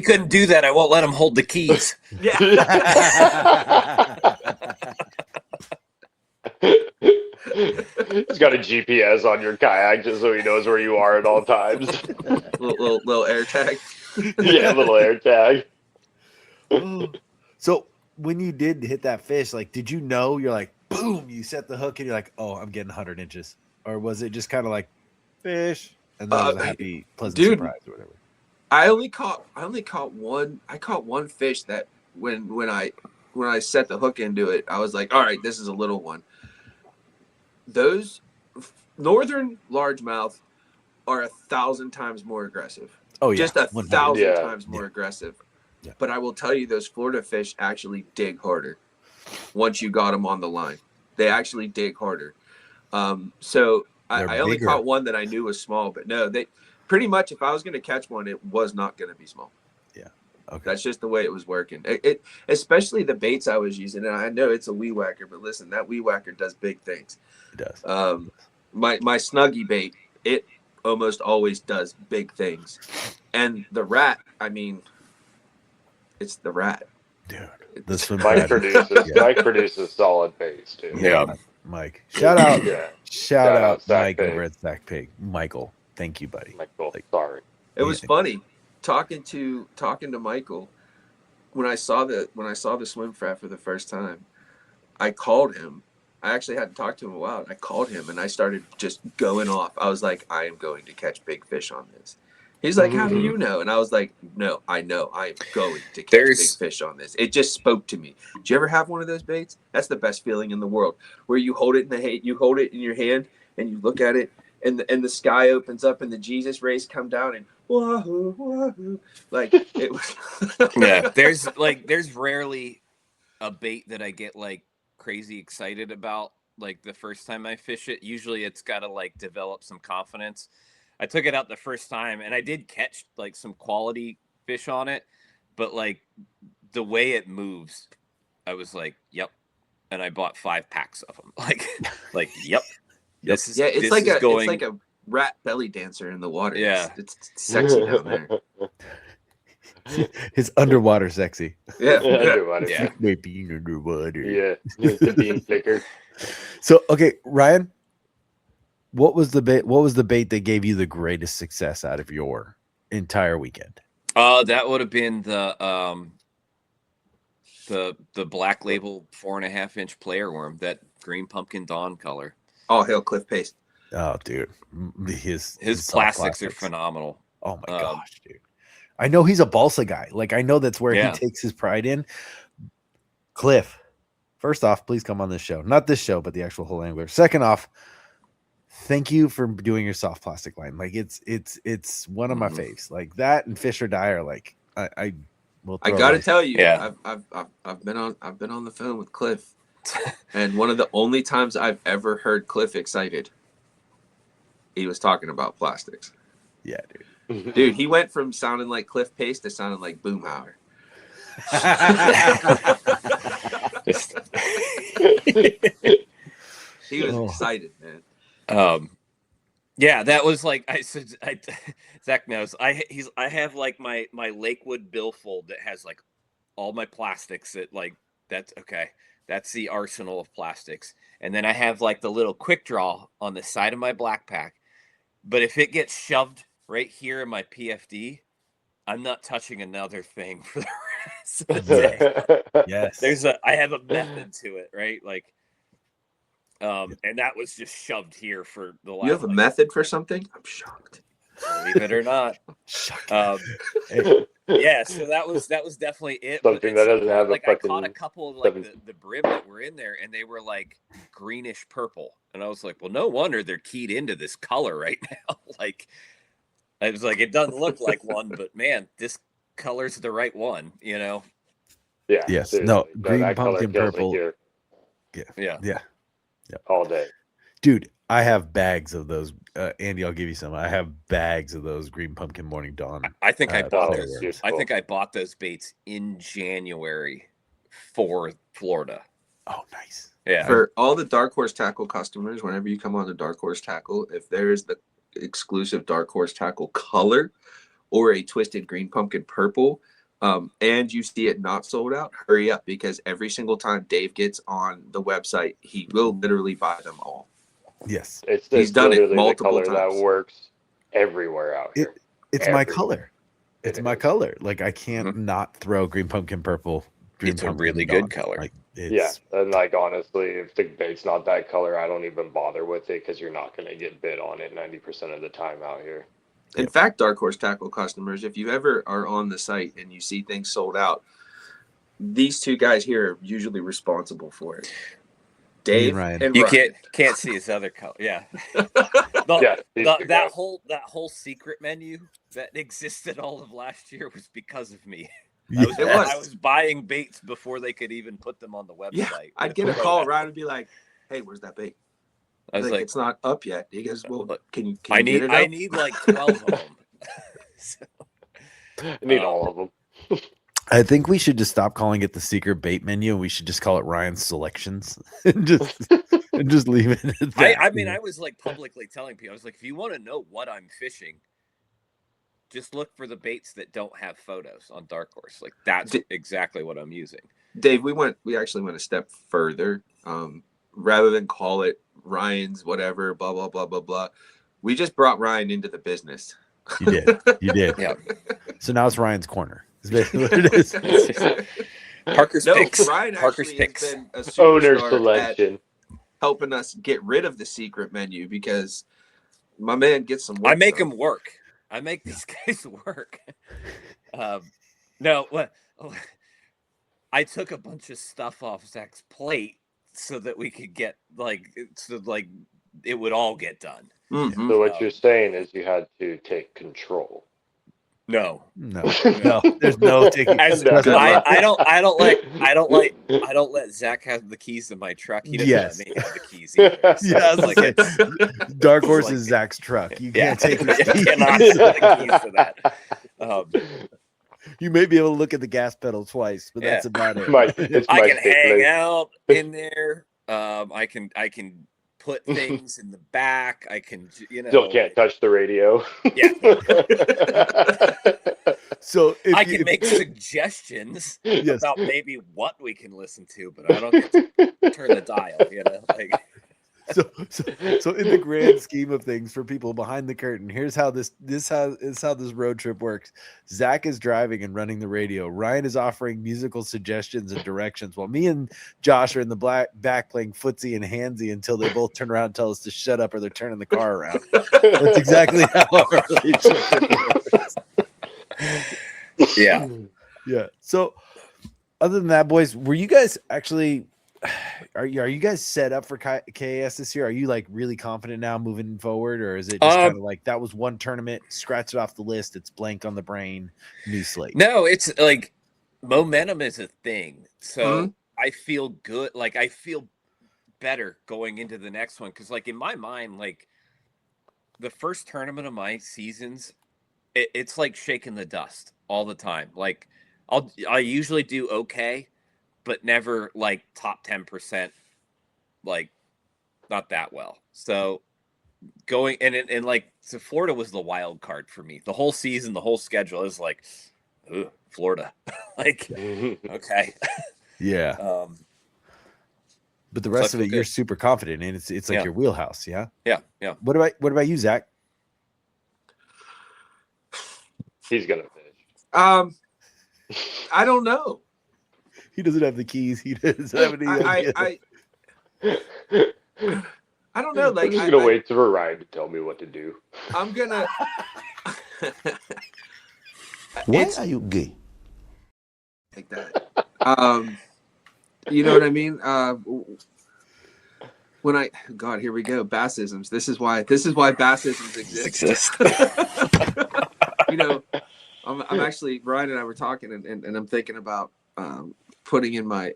couldn't do that. I won't let him hold the keys. Yeah. He's got a GPS on your kayak just so he knows where you are at all times. little air tag. Yeah, little air tag. So when you did hit that fish, like, did you know, you're like, boom, you set the hook and you're like, oh, I'm getting 100 inches? Or was it just kind of like fish and then it was a happy, pleasant surprise or whatever? I only caught one. I caught one fish that when I set the hook into it, I was like, all right, this is a little one. Those northern largemouth are 1,000 times more aggressive. Oh yeah, just 1,000 times more aggressive. Yeah. But I will tell you, those Florida fish actually dig harder. Once you got them on the line, they actually dig harder. So I only caught one that I knew was small, but no, they pretty much, if I was going to catch one, it was not going to be small. Yeah. Okay. That's just the way it was working. It especially the baits I was using, and I know it's a weed whacker, but listen, that weed whacker does big things. It does. My Snuggie bait, it almost always does big things. And the rat, I mean, it's the rat. Dude. Mike produces solid baits too. Yeah. Mike. Shout out Mike over at Zach Pig. Michael. Thank you, buddy. Michael, sorry. It was funny talking to Michael when I saw the swim frat for the first time. I called him. I actually hadn't talked to him in a while. I called him and I started just going off. I was like, I am going to catch big fish on this. He's like, how do you know? And I was like, no, I know. I am going to catch big fish on this. It just spoke to me. Did you ever have one of those baits? That's the best feeling in the world, where you hold it in your hand and you look at it, and the sky opens up and the Jesus rays come down and wahoo, wahoo. Like it was. Yeah, there's rarely a bait that I get like crazy excited about like the first time I fish it. Usually it's got to like develop some confidence. I took it out the first time and I did catch like some quality fish on it, but like the way it moves, I was like, yep. And I bought 5 packs of them. Like, yep. It's like a rat belly dancer in the water. Yeah. It's sexy down there. His underwater sexy. Yeah. Underwater. Yeah. Being underwater. Yeah. Just being flickered. So, okay, Ryan, what was the bait that gave you the greatest success out of your entire weekend? That would have been the Black Label 4.5-inch player worm, that green pumpkin dawn color. All hail Cliff Paste. Oh, dude, his plastics are phenomenal. Oh my gosh, dude! I know he's a balsa guy. Like I know that's where he takes his pride in. Cliff, first off, please come on this show. Not this show, but the actual Whole Angler. Second off, thank you for doing your soft plastic line. Like it's one of my faves. Like that and Fish or Die are like I gotta tell you, I've been on the phone with Cliff, and one of the only times I've ever heard Cliff excited, he was talking about plastics. Yeah, dude. Dude, he went from sounding like Cliff Pace to sounding like Boomhauer. He was excited, man. Yeah, that was like I said. Zach knows. I have like my Lakewood billfold that has like all my plastics. That's the arsenal of plastics. And then I have like the little quick draw on the side of my black pack. But if it gets shoved right here in my PFD, I'm not touching another thing for the rest of the day. Yes. I have a method to it, right? Like, and that was just shoved here for the last. You have a method for something? I'm shocked. Believe it or not. Yeah, so that was definitely it. Something that doesn't have like I caught a couple of like the brim that were in there, and they were like greenish purple, and I was like, well, no wonder they're keyed into this color right now. Like, I was like, it doesn't look like one, but man, this color's the right one, you know? Yeah. Yes. Seriously. No. Green, pumpkin, purple. Yeah. All day. Dude, I have bags of those. Andy, I'll give you some. I have bags of those green pumpkin morning dawn. I think I bought those. I think I bought those baits in January for Florida. Oh, nice. Yeah. For all the Dark Horse Tackle customers, whenever you come on to Dark Horse Tackle, if there is the exclusive Dark Horse Tackle color or a twisted green pumpkin purple, and you see it not sold out, hurry up, because every single time Dave gets on the website, he will literally buy them all. Yes. He's done it multiple color times. That works everywhere out here. It's my color. It's my color. Like I can't not throw green pumpkin purple. It's a really good color. Like, yeah, and like honestly, if the bait's not that color, I don't even bother with it because you're not going to get bit on it 90% of the time out here. In fact, Dark Horse Tackle customers, if you ever are on the site and you see things sold out, these two guys here are usually responsible for it. Dave and you Ryan. can't see his other color. Yeah. That whole secret menu that existed all of last year was because of me. I was buying baits before they could even put them on the website. Yeah, I'd get a call. Ryan would be like, "Hey, where's that bait?" I was like, "It's not up yet." He goes, "Well, can you get it up?" I need like 12 of them. I need all of them. I think we should just stop calling it the secret bait menu. We should just call it Ryan's selections and just leave it at that. I mean, I was like publicly telling people, I was like, if you want to know what I'm fishing, just look for the baits that don't have photos on Dark Horse. Like that's exactly what I'm using. Dave, we actually went a step further. Rather than call it Ryan's whatever, blah, blah, blah, blah, blah. We just brought Ryan into the business. You did. Yeah. So now it's Ryan's corner. Is basically what it is. Parker's picks. Ryan Parker's actually picks. has been a Owner superstar selection. at helping us get rid of the secret menu because my man gets some work. I make him work. I make these guys work. I took a bunch of stuff off Zach's plate so that we could get it would all get done. Mm-hmm. So what you're saying is you had to take control. No. There's no taking. I don't let Zach have the keys to my truck. He doesn't let me have the keys either. So Dark Horse is Zach's truck. You can't take his keys. Cannot have the keys to that. You may be able to look at the gas pedal twice, but that's about it. I can hang out in there. I can put things in the back. I can, Still can't touch the radio. Yeah. So I can make suggestions about maybe what we can listen to, but I don't get to turn the dial. So in the grand scheme of things, for people behind the curtain, here's how this road trip works. Zach is driving and running the radio. Ryan is offering musical suggestions and directions, while me and Josh are in the back playing footsie and handsy until they both turn around and tell us to shut up or they're turning the car around. That's exactly how our relationship works. Yeah. Yeah. So other than that, boys, were you guys actually are you guys set up for KAS this year? Are you like really confident now moving forward, or is it just kind of like that was one tournament, scratch it off the list, it's blank on the brain, new slate? No, it's like momentum is a thing. So I feel good. Like I feel better going into the next one because, like in my mind, like the first tournament of my seasons, it's like shaking the dust all the time. Like I usually do okay, but never like top 10%, like not that well. So going and like so Florida was the wild card for me. The whole season, the whole schedule is like Florida. Like okay. Yeah. But the rest of it, you're super confident in. It's like your wheelhouse, yeah? Yeah, yeah. What about you, Zach? He's gonna finish. I don't know. He doesn't have the keys. He doesn't have any idea. I don't know. Like I'm just gonna wait for Ryan to tell me what to do. I'm gonna. Why are you gay? Like that. You know what I mean? When God, here we go. Bassisms. This is why bassisms exist. You know, I'm actually Ryan and I were talking, and I'm thinking about putting in my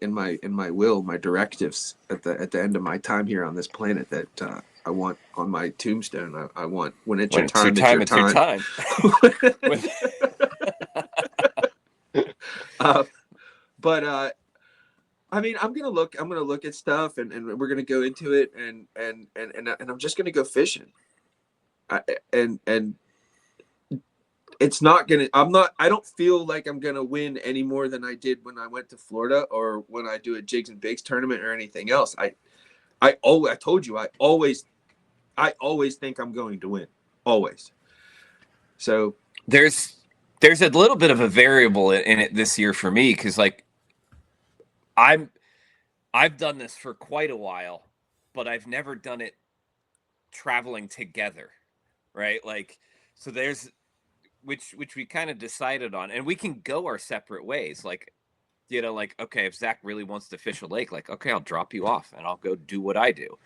will, my directives at the end of my time here on this planet that I want on my tombstone. I want when it's your time, it's your time. But I mean, I'm gonna look at stuff, and we're gonna go into it, and I'm just gonna go fishing. And it's not gonna. I don't feel like I'm gonna win any more than I did when I went to Florida or when I do a jigs and bigs tournament or anything else. I told you I always think I'm going to win, always. So there's a little bit of a variable in it this year for me because like I've done this for quite a while, but I've never done it traveling together, right? Like so there's which we kind of decided on, and we can go our separate ways. Like, you know, like, okay, if Zach really wants to fish a lake, like, okay, I'll drop you off and I'll go do what I do.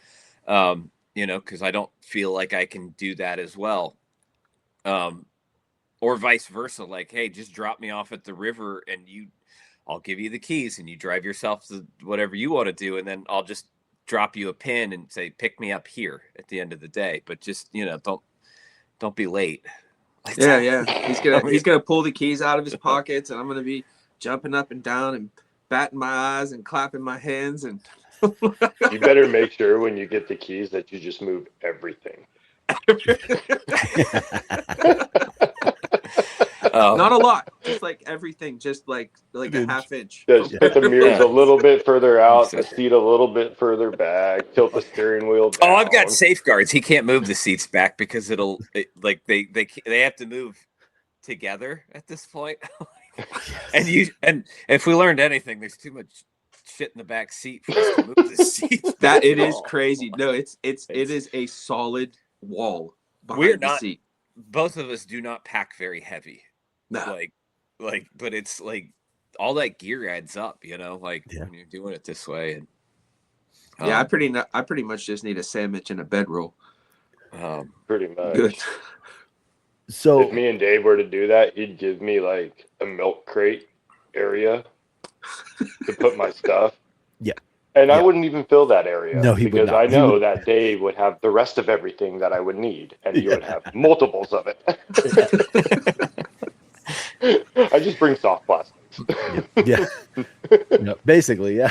You know, because I don't feel like I can do that as well. Or vice versa. Like, hey, just drop me off at the river and I'll give you the keys and you drive yourself to whatever you want to do. And then I'll just drop you a pin and say, pick me up here at the end of the day. But just, you know, don't be late. Yeah. He's gonna pull the keys out of his pockets, and I'm gonna be jumping up and down and batting my eyes and clapping my hands. And you better make sure when you get the keys that you just move everything. Not a lot, just like everything, just like a half inch. Just put the mirrors a little bit further out, the seat a little bit further back, tilt the steering wheel down. Oh, I've got safeguards. He can't move the seats back because they have to move together at this point. And if we learned anything, there's too much shit in the back seat for us to move the seats. That it is crazy. No, it is a solid wall behind the seat. Both of us do not pack very heavy. No. Like, but it's like all that gear adds up, you know, like when you're doing it this way. And I pretty much just need a sandwich and a bedroll. Pretty much. Good. So if me and Dave were to do that, he'd give me like a milk crate area to put my stuff. Yeah. And I wouldn't even fill that area. No, he because would not. I know that Dave would have the rest of everything that I would need, and you would have multiples of it. I just bring soft plastics. Basically, yeah.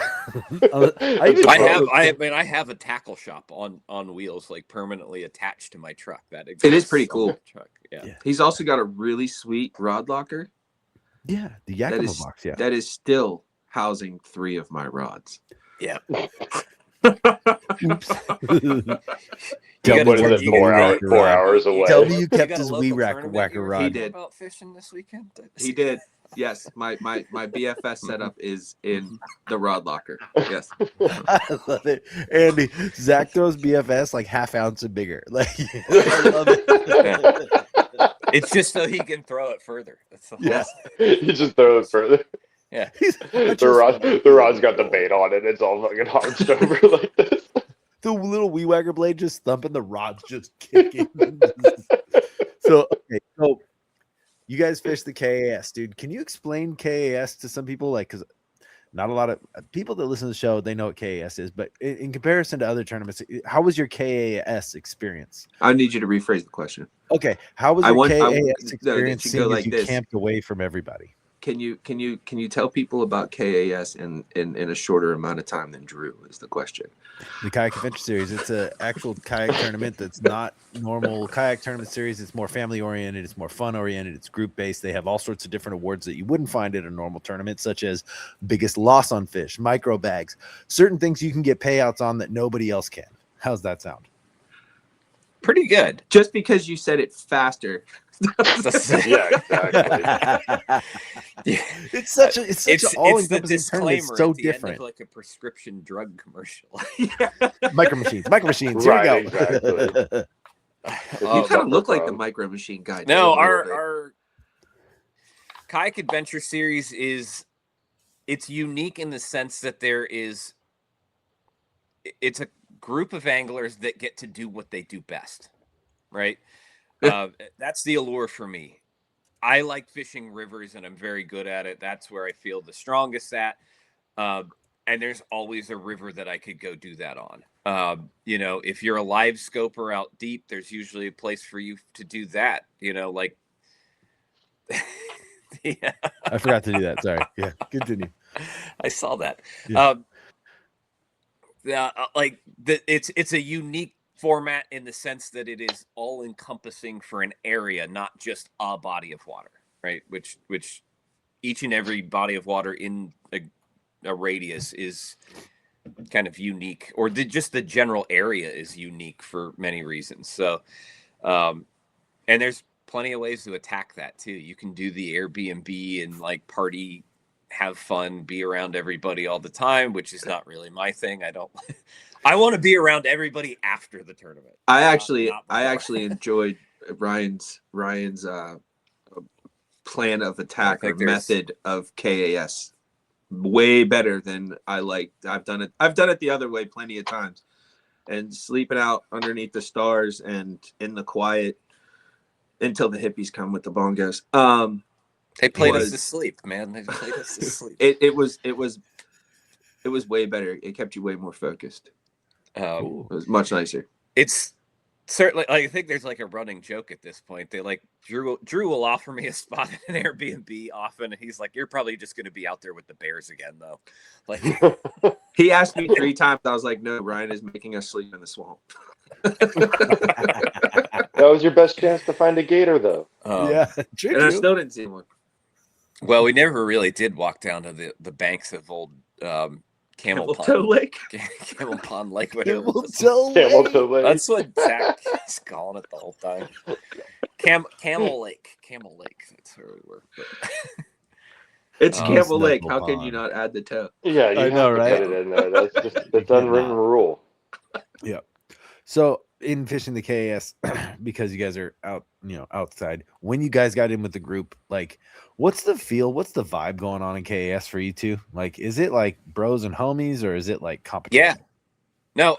I have a tackle shop on wheels, like permanently attached to my truck. It is pretty cool. Truck. Yeah. He's also got a really sweet rod locker. Yeah, the Yakima box. Yeah, that is still housing 3 of my rods. Yeah. Oops. What is it? 4 hours away. Tell me you kept his wee whacker rod. He did. About fishing this weekend. He did. Yes, my BFS setup is in the rod locker. Yes, I love it. Andy, Zach throws BFS like half ounce and bigger. Like I love it. It's just so he can throw it further. That's the yes. You just throw it further. Yeah. The rod's got the bait on it. It's all fucking hunched over like this. The little wee whacker blade just thumping, the rod's just kicking. So you guys fish the KAS, dude. Can you explain KAS to some people? Like, because not a lot of people that listen to the show, they know what KAS is, but in comparison to other tournaments, how was your KAS experience? I need you to rephrase the question. Okay, how was your KAS experience seeing as you camped away from everybody? Can you tell people about KAS in a shorter amount of time than Drew is the question. The Kayak Adventure Series, it's an actual kayak tournament that's not normal kayak tournament series. It's more family oriented, it's more fun oriented, it's group based. They have all sorts of different awards that you wouldn't find at a normal tournament, such as biggest loss on fish, micro bags, certain things you can get payouts on that nobody else can. How's that sound? Pretty good. Just because you said it faster. Yeah, exactly. It's such an all-encompassing term. It's so different. Like a prescription drug commercial. Micro machines. Right, Here we go. exactly. You kind of look like the Micro Machine guy. No, our Kayak Adventure Series it's unique in the sense that it's a group of anglers that get to do what they do best, right? That's the allure for me. I like fishing rivers and I'm very good at it. That's where I feel the strongest at. And there's always a river that I could go do that on. If you're a live scoper out deep, there's usually a place for you to do that, like. Yeah. I forgot to do that. Sorry. Yeah. Continue. I saw that. Yeah. It's a unique format in the sense that it is all encompassing for an area, not just a body of water, right? Which each and every body of water in a radius is kind of unique, or just the general area is unique for many reasons. So, and there's plenty of ways to attack that too. You can do the Airbnb and like party, have fun, be around everybody all the time, which is not really my thing. I want to be around everybody after the tournament. I actually enjoyed Ryan's plan of attack or method of KAS way better than I like. I've done it the other way plenty of times, and sleeping out underneath the stars and in the quiet until the hippies come with the bongos. They played us to sleep, man. They played us to sleep. It was way better. It kept you way more focused. It was much nicer. It's certainly, I think there's like a running joke at this point. They like Drew will offer me a spot at an Airbnb often, and he's like, "You're probably just going to be out there with the bears again, though." Like he asked me 3 times. I was like, "No, Ryan is making us sleep in the swamp." That was your best chance to find a gator, though. Yeah, and I still didn't see one. Well, we never really did walk down to the banks of old Camel Pond Lake. Camel Pond Lake, whatever. Camel Toe Lake. That's what Zach is calling it the whole time. Camel Lake. That's where we were. But... It's Camel Lake. How can you not add the toe? Yeah, you I know, right? Put it in there. That's unwritten rule. Yeah. So in fishing the KAS, because you guys are out, outside, when you guys got in with the group, like, what's the feel? What's the vibe going on in KAS for you two? Like, is it like bros and homies, or is it like competition? Yeah. No,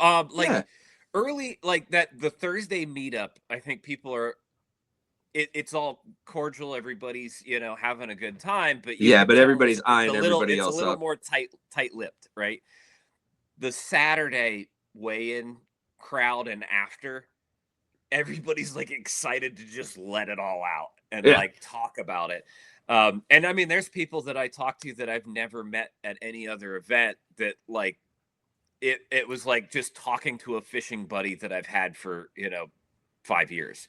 early, like that, the Thursday meetup, I think people are, it's all cordial. Everybody's, having a good time, but but everybody's eyeing everybody else up. It's a little more tight-lipped, right? The Saturday weigh-in crowd and after, everybody's like excited to just let it all out and like talk about it. And I mean, there's people that I talk to that I've never met at any other event that like it was like just talking to a fishing buddy that I've had for 5 years.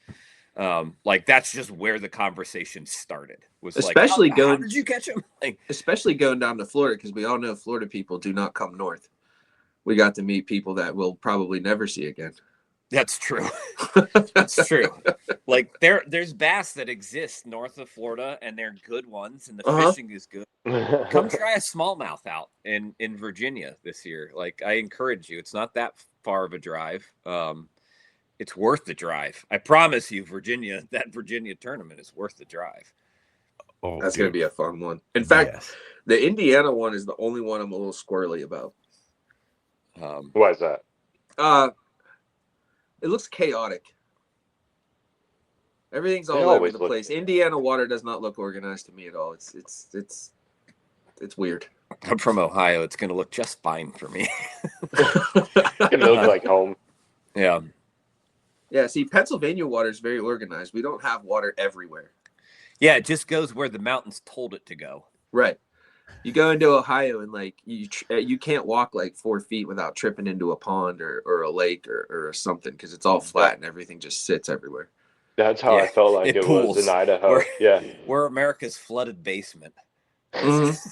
Like that's just where the conversation started. Was especially like, how did you catch him? Like, especially going down to Florida, because we all know Florida people do not come north. we got to meet people that we'll probably never see again. That's true. That's true. Like there's bass that exist north of Florida, and they're good ones, and the fishing is good. Come try a smallmouth out in Virginia this year. Like, I encourage you. It's not that far of a drive. It's worth the drive. I promise you, that Virginia tournament is worth the drive. Oh, that's going to be a fun one. In fact, the Indiana one is the only one I'm a little squirrely about. Why is that? It looks chaotic. Everything's all over the place. Indiana water does not look organized to me at all. It's weird. I'm from Ohio. It's going to look just fine for me. It's going to look like home. Yeah. Yeah, see, Pennsylvania water is very organized. We don't have water everywhere. Yeah, it just goes where the mountains told it to go. Right. You go into Ohio and like you can't walk like 4 feet without tripping into a pond or a lake or something because it's all flat and everything just sits everywhere. That's how I felt like it was in Idaho. We're America's flooded basement. Mm-hmm.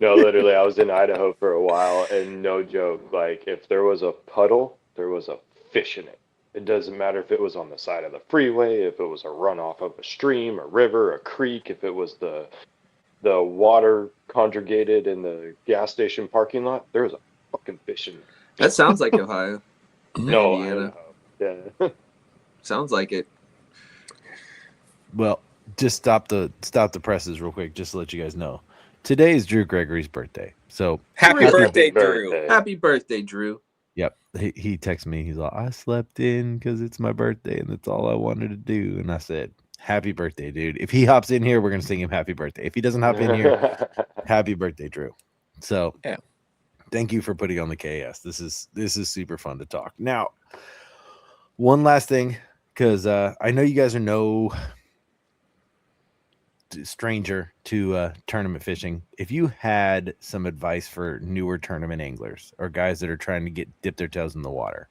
No, literally, I was in Idaho for a while, and no joke, like if there was a puddle, there was a fish in it. It doesn't matter if it was on the side of the freeway, if it was a runoff of a stream, a river, a creek, if it was the water conjugated in the gas station parking lot, there was a fucking fish in there. That sounds like Ohio. No, Indiana. Yeah. Sounds like it. Well, just stop the presses real quick, just to let you guys know. Today is Drew Gregory's birthday. So happy birthday, Drew. Happy birthday, Drew. Yep. He texted me. He's like, I slept in because it's my birthday and that's all I wanted to do. And I said, happy birthday, dude. If he hops in here, we're going to sing him happy birthday. If he doesn't hop in here, happy birthday, Drew. So yeah, thank you for putting on the KS. This is super fun to talk. Now, one last thing, because I know you guys are no stranger to tournament fishing. If you had some advice for newer tournament anglers or guys that are trying to dip their toes in the water,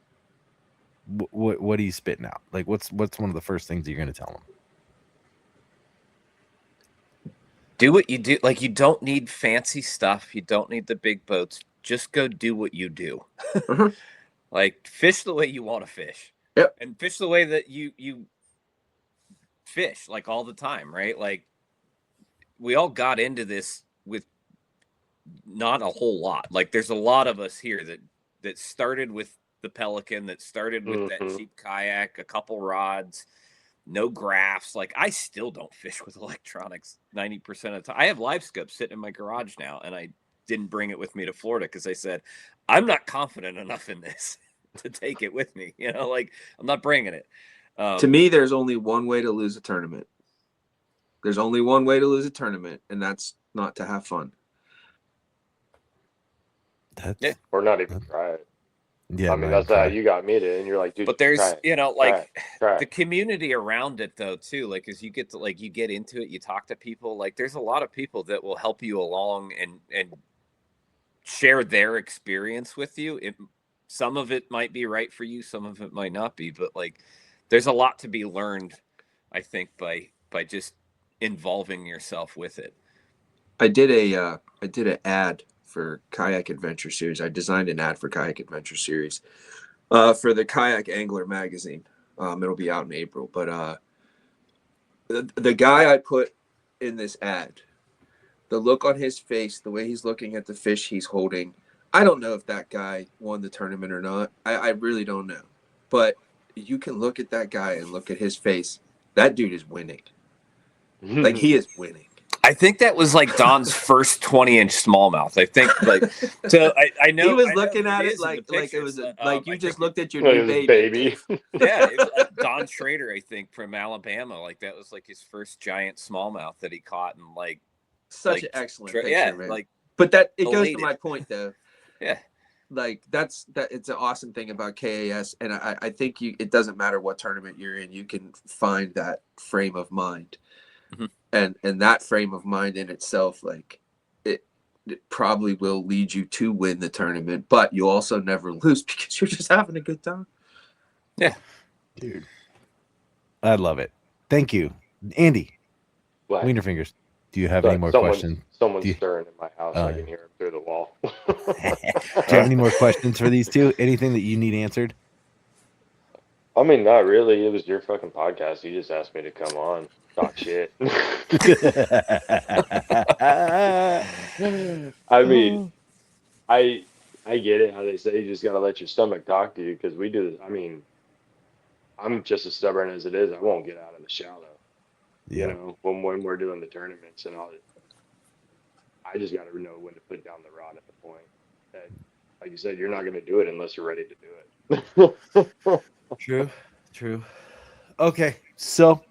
what are you spitting out? Like, what's one of the first things you're going to tell them? Do what you do. Like, you don't need fancy stuff. You don't need the big boats. Just go do what you do. Like, fish the way you want to fish. Yep. And fish the way that you fish, like, all the time, right? Like, we all got into this with not a whole lot. Like, there's a lot of us here that started with the Pelican, that started with that cheap kayak, a couple rods, no graphs. Like, I still don't fish with electronics 90% of the time. I have live scopes sitting in my garage now, and I didn't bring it with me to Florida because I said, I'm not confident enough in this to take it with me. You know, like, I'm not bringing it. To me, there's only one way to lose a tournament. There's only one way to lose a tournament, and that's not to have fun. Or not even try it. Yeah, I mean, that's how you got me to, and you're like, dude. But there's, try the community around it though too. Like, as you get to, like, you get into it, you talk to people. Like, there's a lot of people that will help you along and share their experience with you. Some of it might be right for you, some of it might not be. But like, there's a lot to be learned, I think, by just involving yourself with it. I did an ad for Kayak Adventure Series. I designed an ad for Kayak Adventure Series for the Kayak Angler magazine. It'll be out in April. But the guy I put in this ad, the look on his face, the way he's looking at the fish he's holding, I don't know if that guy won the tournament or not. I really don't know. But you can look at that guy and look at his face. That dude is winning. Like, he is winning. I think that was like Don's first 20-inch smallmouth. I think, like, so I know he was looking at it like it was like you just looked at your new baby. Yeah, it was like Don Schrader, I think, from Alabama. Like, that was like his first giant smallmouth that he caught, and like such an excellent picture, man. Like, but that it goes to my point though. Yeah. Like, that's it's an awesome thing about KAS, and I think it doesn't matter what tournament you're in, you can find that frame of mind. And that frame of mind in itself, like, it probably will lead you to win the tournament, but you also never lose because you're just having a good time. Yeah. Dude. I love it. Thank you. Andy. What? Wiener fingers. Do you have any more questions? Someone's stirring in my house. I can hear him through the wall. Do you have any more questions for these two? Anything that you need answered? I mean, not really. It was your fucking podcast. You just asked me to come on, talk shit. I mean, I get it how they say you just gotta let your stomach talk to you because we do this. I mean, I'm just as stubborn as it is. I won't get out of the shallow. You know, when we're doing the tournaments and all. I just got to know when to put down the rod at the point. That, like you said, you're not going to do it unless you're ready to do it. True. Okay, so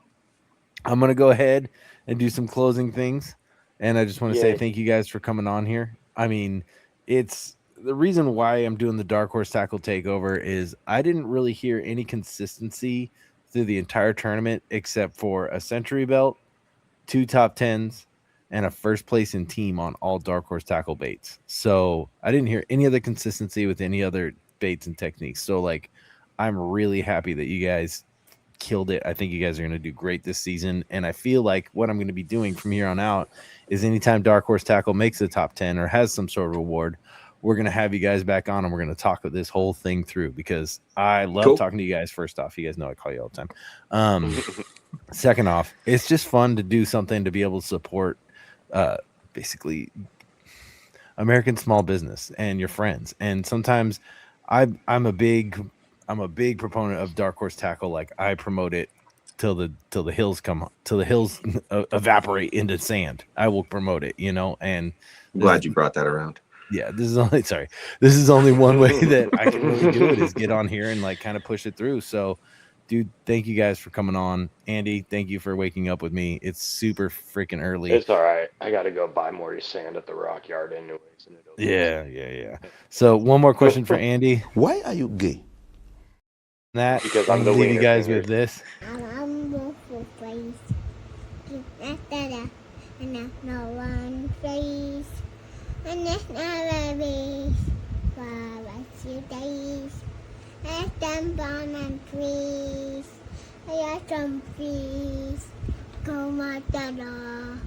I'm going to go ahead and do some closing things. And I just want to say thank you guys for coming on here. I mean, it's the reason why I'm doing the Dark Horse Tackle Takeover is I didn't really hear any consistency through the entire tournament except for a Century Belt, 2 top 10s, and a first place in team on all Dark Horse Tackle baits. So I didn't hear any other consistency with any other baits and techniques. So like, I'm really happy that you guys killed it. I think you guys are going to do great this season. And I feel like what I'm going to be doing from here on out is anytime Dark Horse Tackle makes the top 10 or has some sort of award, we're going to have you guys back on and we're going to talk this whole thing through because I love talking to you guys. First off, you guys know I call you all the time. Second off, it's just fun to do something to be able to support basically American small business and your friends. And sometimes I'm a big proponent of Dark Horse Tackle. Like I promote it till the hills evaporate into sand. I will promote it, you know. And I'm glad you brought that around. Yeah, this is only one way that I can really do it is get on here and like kind of push it through. So dude, thank you guys for coming on. Andy, thank you for waking up with me. It's super freaking early. It's all right. I got to go buy more sand at the rock yard anyways. Yeah. So one more question for Andy. Why are you gay? That because I'm the leave you guys finger. with this. No one face, and there's never be for a few days. I stand on and trees, I got some trees, go my dada.